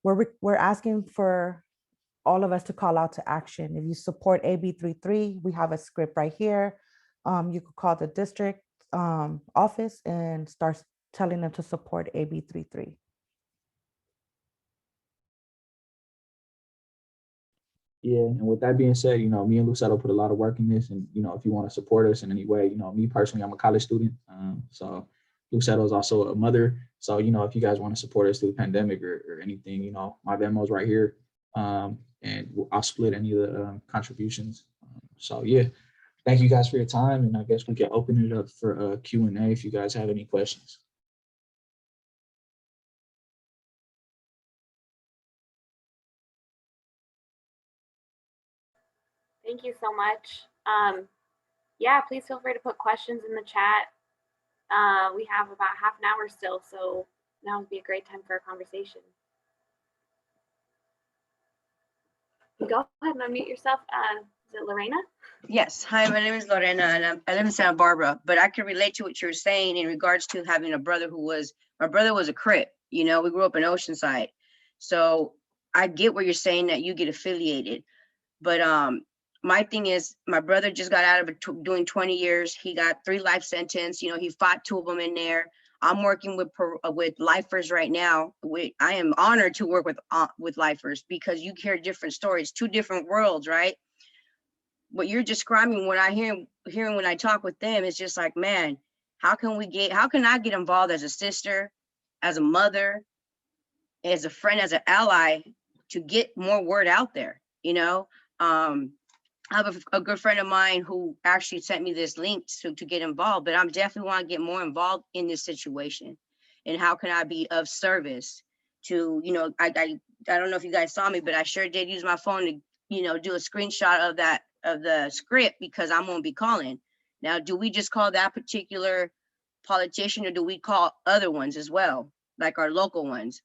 We're asking for all of us to call out to action. If you support AB 33, we have a script right here. You could call the district office and start telling them to support AB 33. Yeah, and with that being said, me and Lucero put a lot of work in this, and if you want to support us in any way, me personally, I'm a college student, so Lucero is also a mother. So if you guys want to support us through the pandemic or anything, my Venmo's right here, and I'll split any of the contributions. So yeah, thank you guys for your time, and I guess we can open it up for Q&A if you guys have any questions. Thank you so much. Yeah, please feel free to put questions in the chat. We have about half an hour still, so now would be a great time for a conversation. Go ahead and unmute yourself. Is it Lorena? Yes. Hi, my name is Lorena, and I live in Santa Barbara, but I can relate to what you're saying in regards to having a brother my brother was a Crip. We grew up in Oceanside. So I get what you're saying, that you get affiliated. But my thing is, my brother just got out of doing 20 years. He got 3 life sentence. He fought 2 of them in there. I'm working with lifers right now. I am honored to work with lifers, because you hear different stories, 2 different worlds, right? What you're describing, what I hearing when I talk with them, is just like, man, how can I get involved as a sister, as a mother, as a friend, as an ally, to get more word out there? I have a good friend of mine who actually sent me this link to get involved, but I'm definitely want to get more involved in this situation. And how can I be of service to, I don't know if you guys saw me, but I sure did use my phone to, do a screenshot of the script, because I'm going to be calling. Now, do we just call that particular politician, or do we call other ones as well, like our local ones,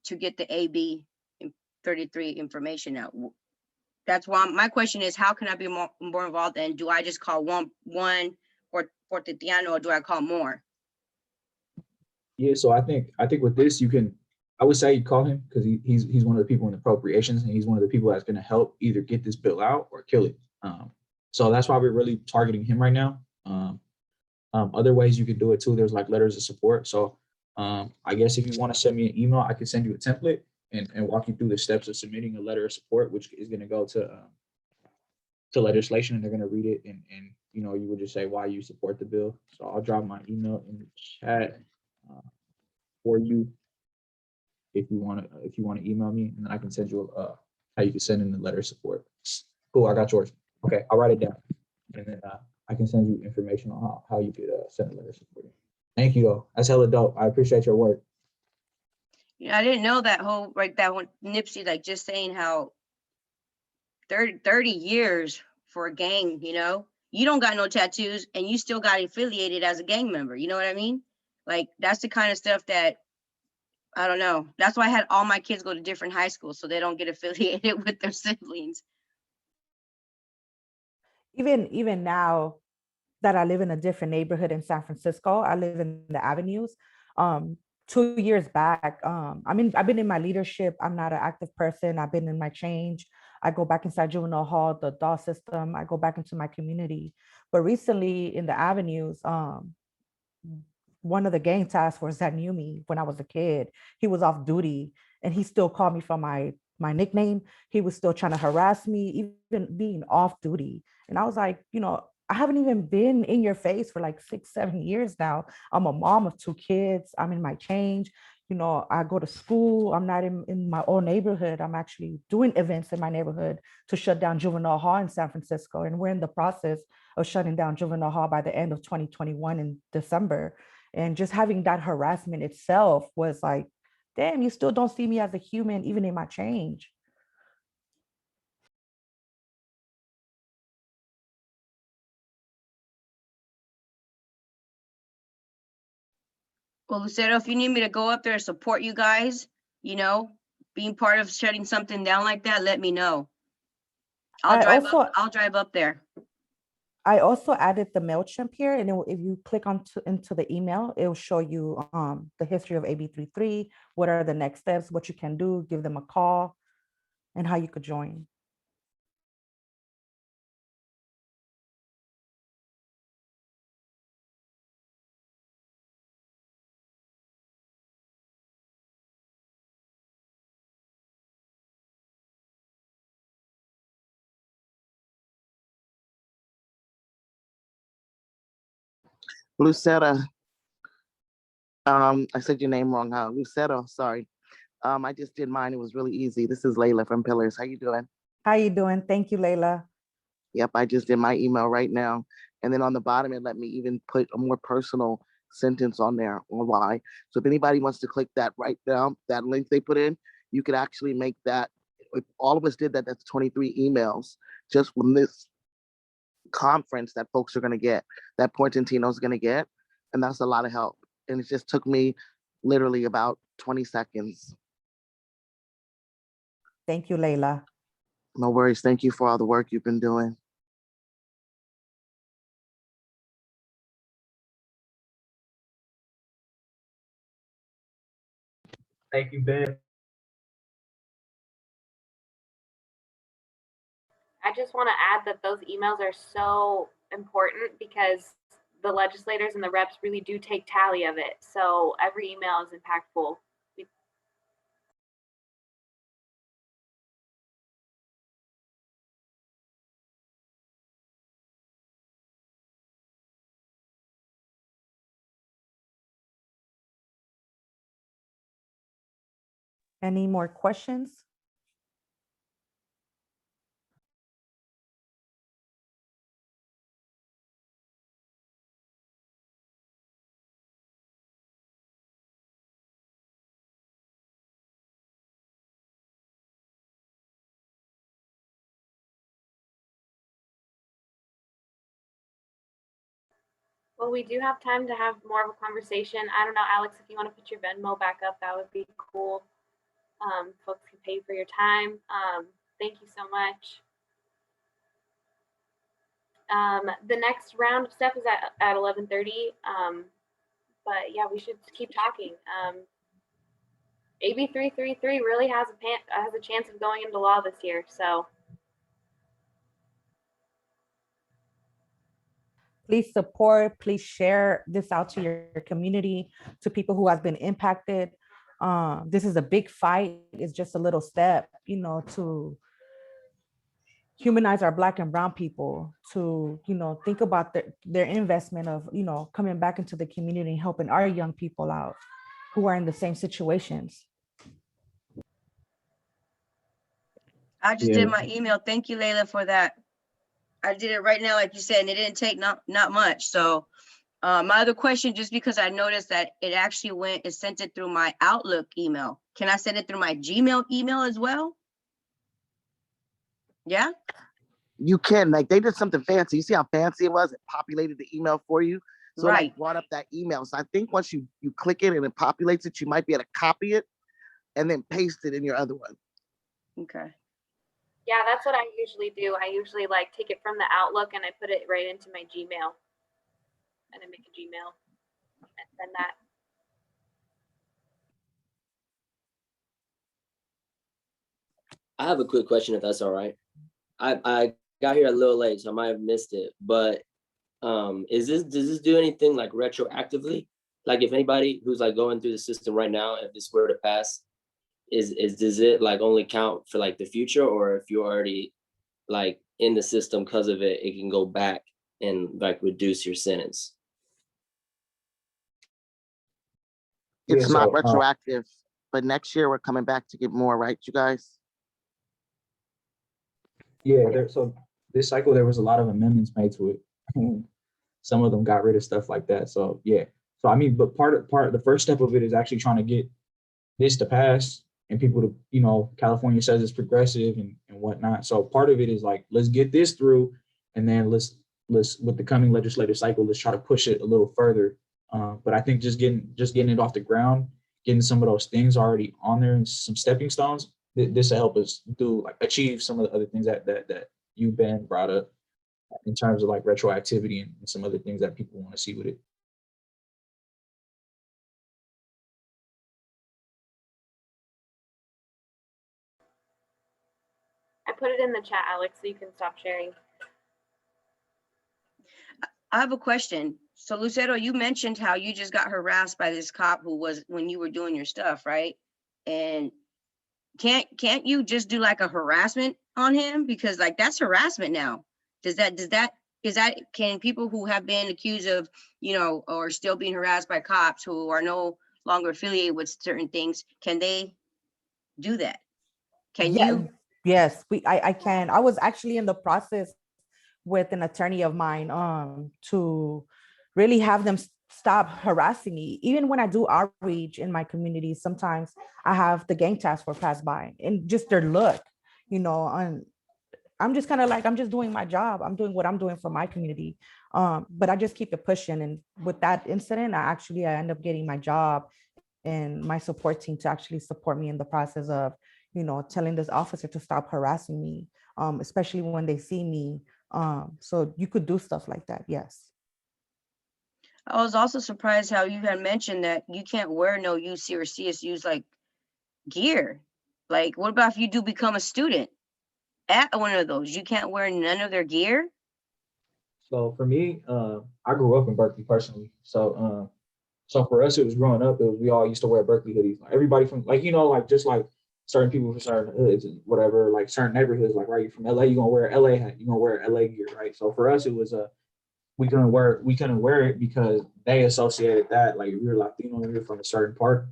to get the AB 33 information out? That's why my question is, how can I be more involved? And do I just call one or Titiano, or do I call more? Yeah, so I think with this, I would say you call him, because he's one of the people in appropriations, and he's one of the people that's going to help either get this bill out or kill it. So that's why we're really targeting him right now. Other ways you could do it too, there's like letters of support. So I guess if you want to send me an email, I can send you a template and walk you through the steps of submitting a letter of support, which is going to go to legislation, and they're going to read it, and you would just say why you support the bill. So I'll drop my email in the chat for you if you want to email me, and then I can send you how you can send in the letter of support. Cool, I got yours. Okay, I'll write it down, and then I can send you information on how you could send a letter of support. Thank you, though. That's hella dope. I appreciate your work. I didn't know that that one, Nipsey, like just saying how 30 years for a gang, you don't got no tattoos and you still got affiliated as a gang member. You know what I mean? Like, that's the kind of stuff that, I don't know. That's why I had all my kids go to different high schools, so they don't get affiliated with their siblings. even now that I live in a different neighborhood in San Francisco, I live in the Avenues. 2 years back, I've been in my leadership. I'm not an active person. I've been in my change. I go back inside juvenile hall, the DAW system. I go back into my community. But recently in the Avenues, one of the gang task force that knew me when I was a kid, he was off duty and he still called me from my nickname. He was still trying to harass me, even being off duty. And I was like, I haven't even been in your face for like 6-7 years now. I'm a mom of 2 kids. I'm in my change. I go to school. I'm not in my own neighborhood. I'm actually doing events in my neighborhood to shut down juvenile hall in San Francisco. And we're in the process of shutting down juvenile hall by the end of 2021 in December. And just having that harassment itself was like, damn, you still don't see me as a human, even in my change. Well, Lucero, if you need me to go up there and support you guys, being part of shutting something down like that, let me know. I'll drive up there. I also added the MailChimp here, and if you click into the email, it will show you the history of AB33, what are the next steps, what you can do, give them a call, and how you could join. Lucero, I said your name wrong, huh? Lucero, sorry. I just did mine. It was really easy. This is Layla from Pillars. How you doing? How you doing? Thank you, Layla. Yep, I just did my email right now. And then on the bottom, it let me even put a more personal sentence on there on why. So if anybody wants to click that right down, that link they put in, you could actually make that. If all of us did that, that's 23 emails just from this conference that folks are going to get, that Portantino's going to get. And that's a lot of help. And it just took me literally about 20 seconds. Thank you, Layla. No worries. Thank you for all the work you've been doing. Thank you, Ben. I just want to add that those emails are so important because the legislators and the reps really do take tally of it. So every email is impactful. Any more questions? Well, we do have time to have more of a conversation. I don't know, Alex, if you want to put your Venmo back up, that would be cool. Folks can pay for your time. Thank you so much. The next round of stuff is at 11:30. But yeah, we should keep talking. AB 333 really has a chance of going into law this year. So Please support, please share this out to your community, to people who have been impacted. This is a big fight. It's just a little step, to humanize our Black and brown people, to, think about their investment of, coming back into the community and helping our young people out who are in the same situations. I just did my email. Thank you, Layla, for that. I did it right now, like you said, and it didn't take not much. So my other question, just because I noticed that it actually sent it through my Outlook email. Can I send it through my Gmail email as well? Yeah. You can, like, they did something fancy. You see how fancy it was? It populated the email for you. So right. It brought up that email. So I think once you click it and it populates it, you might be able to copy it and then paste it in your other one. Okay. Yeah, that's what I usually do. I usually like take it from the Outlook and I put it right into my Gmail. And I make a Gmail and send that. I have a quick question, if that's all right. I got here a little late, so I might have missed it. But does this do anything like retroactively? Like if anybody who's like going through the system right now, if this were to pass, does it like only count for like the future, or if you're already like in the system because of it, it can go back and like reduce your sentence? It's Yeah, not so, retroactive, but next year we're coming back to get more, right, you guys? Yeah, so this cycle there was a lot of amendments made to it. Some of them got rid of stuff like that. So yeah. So I mean, but part of the first step of it is actually trying to get this to pass and people to, you know, California says it's progressive and whatnot. So part of it is like, let's get this through, and then let's with the coming legislative cycle, let's try to push it a little further. But I think just getting it off the ground, getting some of those things already on there and some stepping stones, this will help us do like achieve some of the other things that you've been brought up in terms of like retroactivity and some other things that people want to see with it. I put it in the chat, Alex, so you can stop sharing. I have a question. So Lucero, you mentioned how you just got harassed by this cop who was when you were doing your stuff, right? And can't you just do like a harassment on him? Because like that's harassment now. Can people who have been accused of, you know, or still being harassed by cops who are no longer affiliated with certain things, can they do that? Can you? Yes, I can. I was actually in the process with an attorney of mine to really have them stop harassing me. Even when I do outreach in my community, sometimes I have the gang task force pass by and just their look, you know, I'm just kind of like, I'm just doing my job. I'm doing what I'm doing for my community. But I just keep it pushing. And with that incident, I end up getting my job and my support team to actually support me in the process of, you know, telling this officer to stop harassing me, especially when they see me. So you could do stuff like that. Yes. I was also surprised how you had mentioned that you can't wear no UC or CSU's like gear. Like, what about if you do become a student at one of those? You can't wear none of their gear? So for me, I grew up in Berkeley personally. So for us, it was growing up, we all used to wear Berkeley hoodies. Like everybody from like, you know, like just like certain people from certain hoods and whatever, like certain neighborhoods, like, right, you're from LA, you're gonna wear LA hat, you're gonna wear LA gear, right? So for us, it was we couldn't wear it because they associated that, like if you're Latino and you're from a certain part,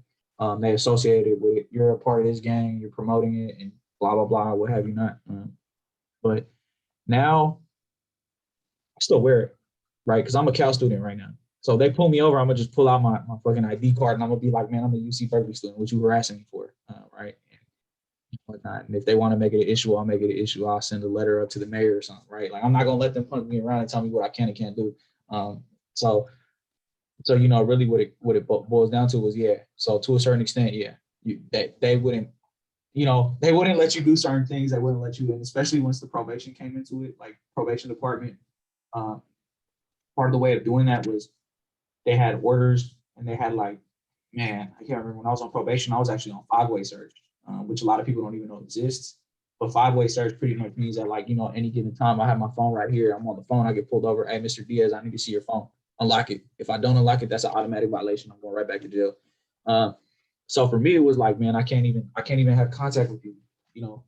they associated with it. You're a part of this gang, you're promoting it and blah, blah, blah, what have you not. But now I still wear it, right? Because I'm a Cal student right now. So if they pull me over, I'm gonna just pull out my fucking ID card and I'm gonna be like, man, I'm a UC Berkeley student, what you harassing me for, right? And whatnot. And if they want to make it an issue, I'll make it an issue. I'll send a letter up to the mayor or something, right? Like I'm not gonna let them punt me around and tell me what I can and can't do. So you know, really what it boils down to was, yeah. So to a certain extent, yeah, they wouldn't, you know, they wouldn't let you do certain things. They wouldn't let you in, especially once the probation came into it, like probation department. Part of the way of doing that was they had orders and they had like, man, I can't remember when I was on probation, I was actually on 5-way search, which a lot of people don't even know exists. But 5-way search pretty much means that, like, you know, any given time I have my phone right here, I'm on the phone, I get pulled over, hey, Mr. Diaz, I need to see your phone. Unlock it. If I don't unlock it, that's an automatic violation. I'm going right back to jail. So for me, it was like, man, I can't even have contact with people. You know,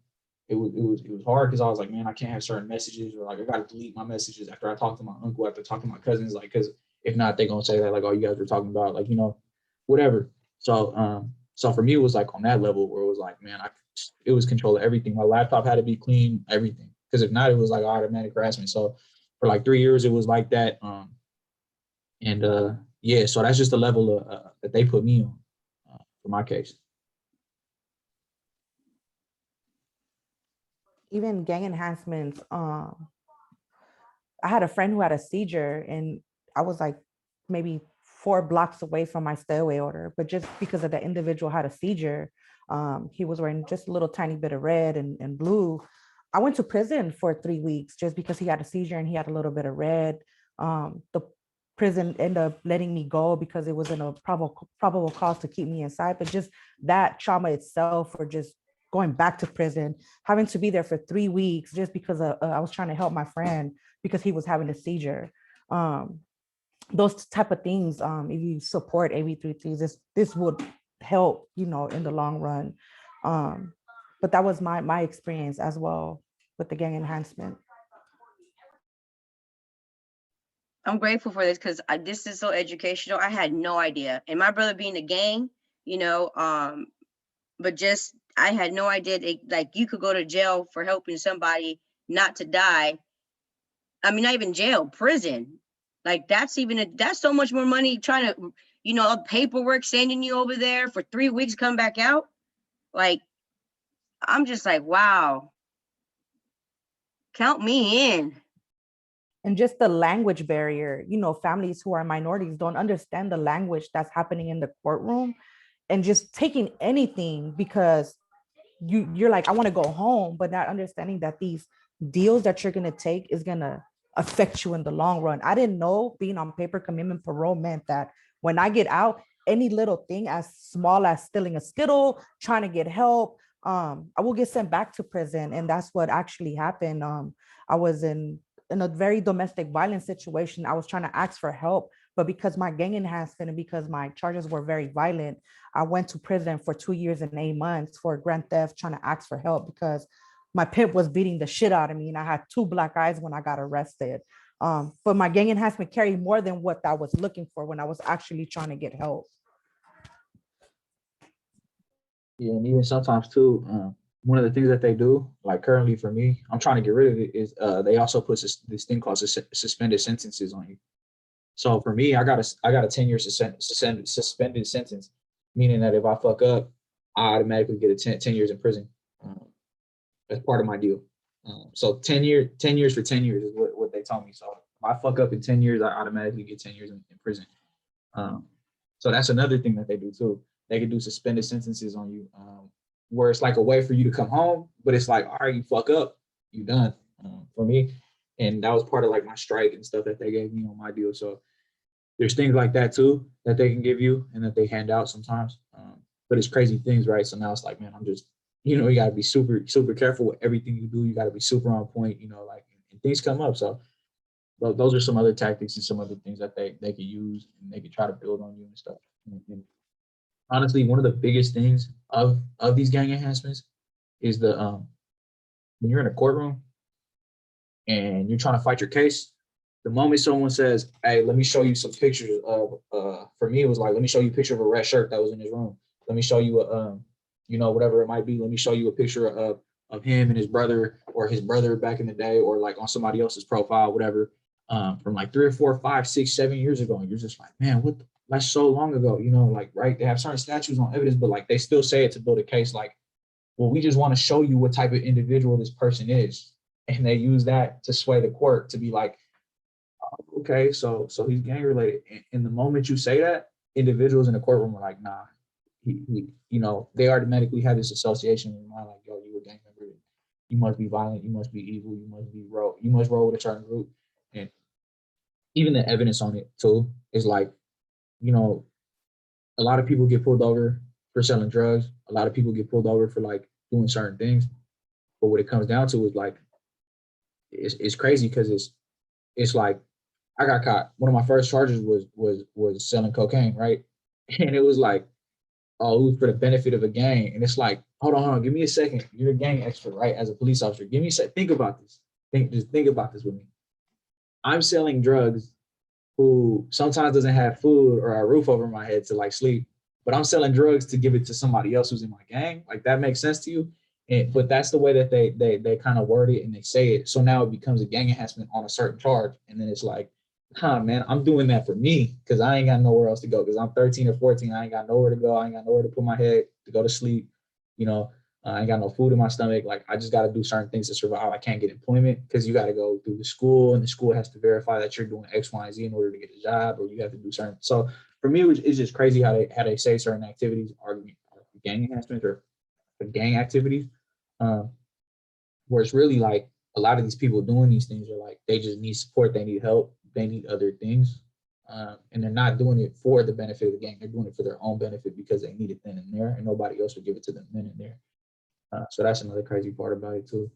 it was hard because I was like, man, I can't have certain messages, or like I got to delete my messages after I talk to my uncle, after talking to my cousins, like, because if not, they're gonna say that like, oh, you guys were talking about, like, you know, whatever. So so for me, it was like on that level where it was like, man, it was control of everything. My laptop had to be clean, everything, because if not, it was like automatic harassment. So for like 3 years, it was like that. Yeah, so that's just the level of that they put me on for my case. Even gang enhancements. I had a friend who had a seizure and I was like maybe 4 blocks away from my stay away order, but just because of the individual had a seizure, he was wearing just a little tiny bit of red and blue. I went to prison for 3 weeks just because he had a seizure and he had a little bit of red. The prison ended up letting me go because it wasn't a probable cause to keep me inside, but just that trauma itself, or just going back to prison, having to be there for 3 weeks just because I was trying to help my friend because he was having a seizure. Those type of things, if you support AB33, this would help, you know, in the long run. But that was my experience as well with the gang enhancement. I'm grateful for this because this is so educational. I had no idea. And my brother being a gang, you know, but just I had no idea that, like, you could go to jail for helping somebody not to die. I mean, not even jail, prison. Like that's so much more money trying to, you know, paperwork sending you over there for 3 weeks, come back out. Like, I'm just like, wow. Count me in. And just the language barrier, you know, families who are minorities don't understand the language that's happening in the courtroom, and just taking anything because you're like, I want to go home, but not understanding that these deals that you're going to take is going to affect you in the long run. I didn't know being on paper commitment parole meant that when I get out, any little thing as small as stealing a Skittle, trying to get help, I will get sent back to prison. And that's what actually happened. I was in a very domestic violence situation. I was trying to ask for help, but because my gang enhancement and because my charges were very violent, I went to prison for 2 years and 8 months for grand theft, trying to ask for help because my pimp was beating the shit out of me and I had 2 black eyes when I got arrested. But my gang enhancement carried more than what I was looking for when I was actually trying to get help. Yeah, and even sometimes too, one of the things that they do, like currently for me, I'm trying to get rid of it, is they also put this thing called suspended sentences on you. So for me, I got a 10-year suspended sentence, meaning that if I fuck up, I automatically get a 10 years in prison. That's part of my deal. So 10 years for 10 years is what they told me. So if I fuck up in 10 years, I automatically get 10 years in prison. So that's another thing that they do too. They can do suspended sentences on you, where it's like a way for you to come home, but it's like, all right, you fuck up, you done. For me, and that was part of like my strike and stuff that they gave me on my deal. So there's things like that too that they can give you and that they hand out sometimes. But it's crazy things, right? So now it's like, man, I'm just, you know, you got to be super careful with everything you do. You got to be super on point, you know, like, and things come up. So those are some other tactics and some other things that they can use and they can try to build on you and stuff. And honestly, one of the biggest things of these gang enhancements is when you're in a courtroom and you're trying to fight your case, the moment someone says, hey, let me show you some pictures of, for me, it was like, let me show you a picture of a red shirt that was in his room. Let me show you, you know, whatever it might be. Let me show you a picture of him and his brother, or his brother back in the day, or like on somebody else's profile, whatever, from like 3 or 4, 5, 6, 7 years ago. And you're just like, man, that's so long ago, you know, like, right. They have certain statutes on evidence, but like, they still say it to build a case. Like, well, we just want to show you what type of individual this person is. And they use that to sway the court to be like, okay, so he's gang related. And the moment you say that, individuals in the courtroom are like, nah, he you know, they automatically have this association in mind, like, yo, you a gang member, you must be violent, you must be evil, you must roll with a certain group. And even the evidence on it too is like, you know, a lot of people get pulled over for selling drugs. A lot of people get pulled over for like doing certain things. But what it comes down to is like, it's crazy because it's like, I got caught. One of my first charges was selling cocaine, right? And it was like, oh, it was for the benefit of a gang. And it's like, hold on, give me a second. You're a gang expert, right? As a police officer, give me a second. Think about this. Just think about this with me. I'm selling drugs who sometimes doesn't have food or a roof over my head to like sleep, but I'm selling drugs to give it to somebody else who's in my gang. Like, that makes sense to you? But that's the way that they kind of word it and they say it. So now it becomes a gang enhancement on a certain charge. And then it's like, man, I'm doing that for me because I ain't got nowhere else to go, because I'm 13 or 14. I ain't got nowhere to go. I ain't got nowhere to put my head to go to sleep. You know, I ain't got no food in my stomach. Like, I just got to do certain things to survive. I can't get employment because you got to go through the school, and the school has to verify that you're doing X, Y, and Z in order to get a job, or you have to do certain. So for me, it's just crazy how they say certain activities are gang enhancements or gang activities. where it's really like a lot of these people doing these things are like, they just need support, they need help, they need other things. And they're not doing it for the benefit of the gang. They're doing it for their own benefit because they need it then and there, and nobody else would give it to them then and there. So that's another crazy part about it too.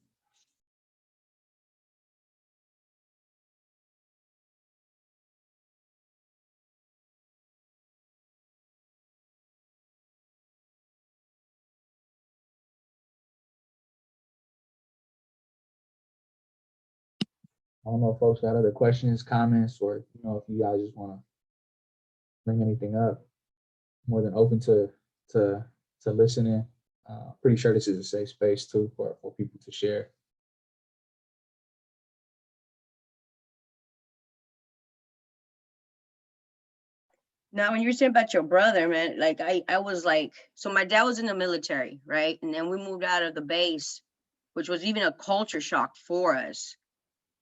I don't know if folks got other questions, comments, or if you guys just want to bring anything up. More than open to listening. Pretty sure this is a safe space too for people to share. Now, when you were saying about your brother, man, like I was like, so my dad was in the military, right? And then we moved out of the base, which was even a culture shock for us.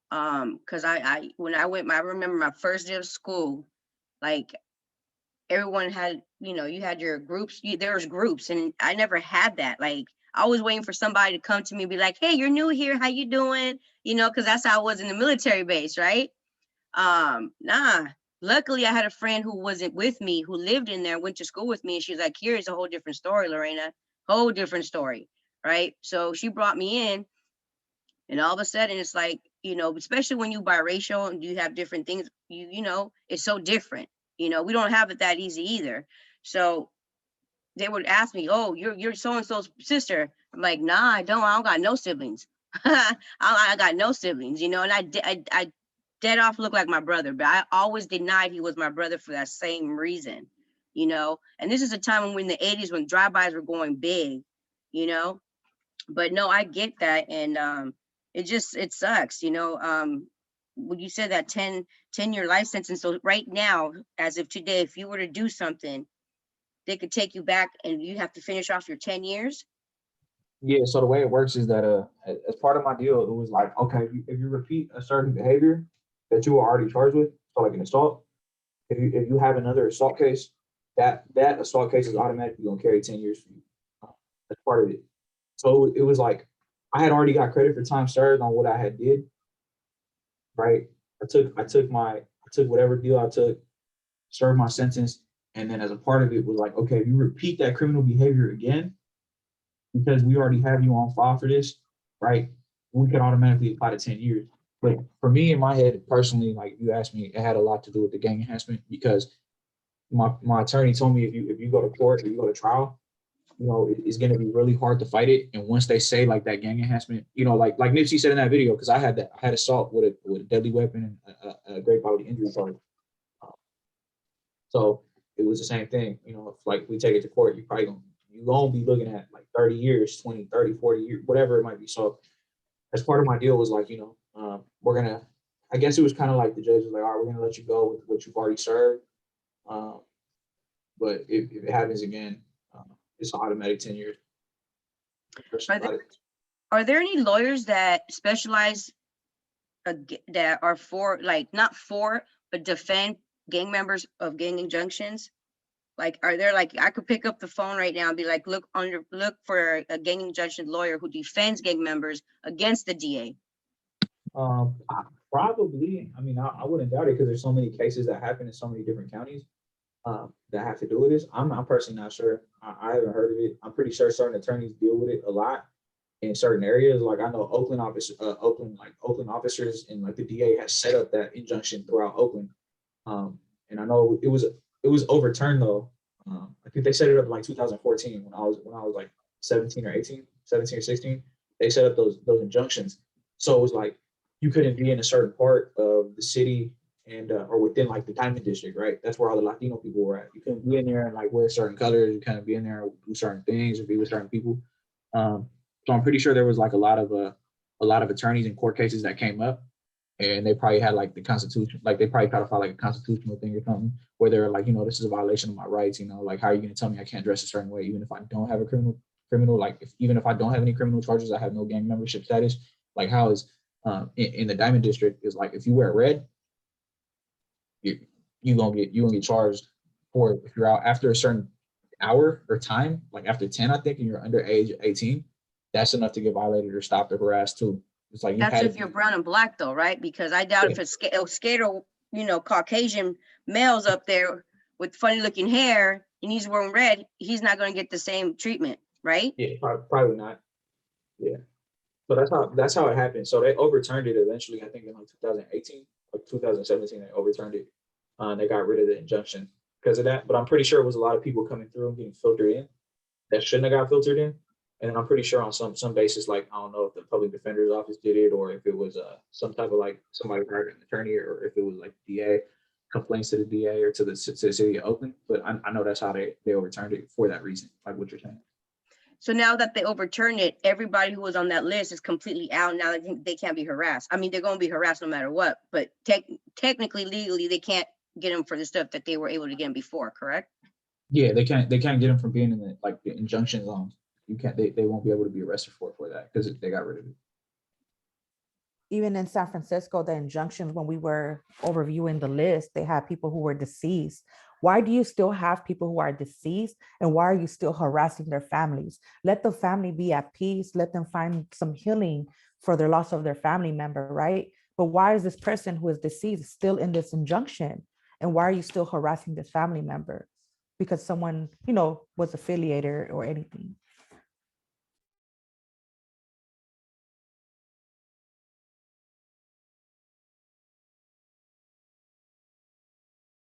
Because when I went, I remember my first day of school, like everyone had, you had your groups, there was groups, and I never had that. Like I was waiting for somebody to come to me and be like, hey, you're new here, how you doing? Because that's how I was in the military base, right? Nah. Luckily, I had a friend who wasn't with me, who lived in there, went to school with me, and she's like, here's a whole different story, Lorena, whole different story, right? So she brought me in, and all of a sudden it's like, especially when you biracial and you have different things, it's so different. We don't have it that easy either. So they would ask me, oh, you're so-and-so's sister. I'm like, nah, I don't got no siblings. I got no siblings, and I dead off look like my brother, but I always denied he was my brother for that same reason, and this is a time when in the 80s when drive-bys were going big, but no, I get that. And it sucks, when you said that 10-year life sentence. So right now, as of today, if you were to do something, they could take you back and you have to finish off your 10 years. Yeah, so the way it works is that as part of my deal, it was like, okay, if you repeat a certain behavior that you were already charged with, so like an assault, if you have another assault case, that assault case is automatically gonna carry 10 years for you. That's part of it. So it was like I had already got credit for time served on what I had did, right? I took whatever deal I took, served my sentence, and then as a part of it was like, okay, if you repeat that criminal behavior again, because we already have you on file for this, right? We could automatically apply to 10 years. But for me, in my head, personally, like you asked me, it had a lot to do with the gang enhancement because my attorney told me if you go to court, if you go to trial, it's going to be really hard to fight it. And once they say like that gang enhancement, like Nipsey said in that video, because I had assault with a deadly weapon and a great bodily injury charge. So it was the same thing. If like we take it to court, you're gonna be looking at like 30 years, 20, 30, 40 years, whatever it might be. So as part of my deal was like, we're gonna, I guess it was kind of like the judge was like, all right, we're gonna let you go with what you've already served. But if it happens again, it's an automatic 10 years. Are there any lawyers that specialize that are for, like, not for, but defend gang members of gang injunctions? Like, are there, like, I could pick up the phone right now and be like, look for a gang injunction lawyer who defends gang members against the DA? Probably. I mean, I wouldn't doubt it because there's so many cases that happen in so many different counties that have to do with this. I'm personally not sure. I haven't heard of it. I'm pretty sure certain attorneys deal with it a lot in certain areas. Like I know Oakland officers and like the DA has set up that injunction throughout Oakland. And I know it was overturned though. I think they set it up in like 2014 when I was like 17 or 16. They set up those injunctions. So it was like you couldn't be in a certain part of the city and or within like the Diamond District, right? That's where all the Latino people were at. You couldn't be in there and like wear certain colors. You kind of be in there and do certain things or be with certain people. So I'm pretty sure there was like a lot of attorneys in court cases that came up, and they probably had like the Constitution, like they probably codified like a constitutional thing or something, where they're like, this is a violation of my rights. Like how are you going to tell me I can't dress a certain way even if I don't have a criminal, like even if I don't have any criminal charges, I have no gang membership status. Like how is in the Diamond District is like if you wear red, you gonna get charged for if you're out after a certain hour or time, like after 10, I think, and you're under age 18, that's enough to get violated or stopped or harassed too. It's like you That's had if you're brown and black though, right? Because I doubt if it's skater, Caucasian males up there with funny looking hair and he's wearing red, he's not gonna get the same treatment, right? Yeah, probably not. Yeah. So that's how it happened. So they overturned it eventually. I think in like 2018 or 2017, they overturned it. They got rid of the injunction because of that. But I'm pretty sure it was a lot of people coming through and getting filtered in that shouldn't have got filtered in. And then I'm pretty sure on some basis, like I don't know if the public defender's office did it or if it was some type of like somebody hired an attorney or if it was like DA complaints to the DA or to the city of Oakland. But I know that's how they overturned it for that reason, like what you're saying. So now that they overturned it, everybody who was on that list is completely out. Now they can't be harassed. I mean, they're going to be harassed no matter what, but technically, legally, they can't get them for the stuff that they were able to get them before, correct? Yeah, they can't get them from being in the injunction zones. You can't, they won't be able to be arrested for that because they got rid of it. Even in San Francisco, the injunctions, when we were overviewing the list, they had people who were deceased. Why do you still have people who are deceased? And why are you still harassing their families? Let the family be at peace. Let them find some healing for their loss of their family member, right? But why is this person who is deceased still in this injunction? And why are you still harassing this family member? Because someone, was affiliated or anything.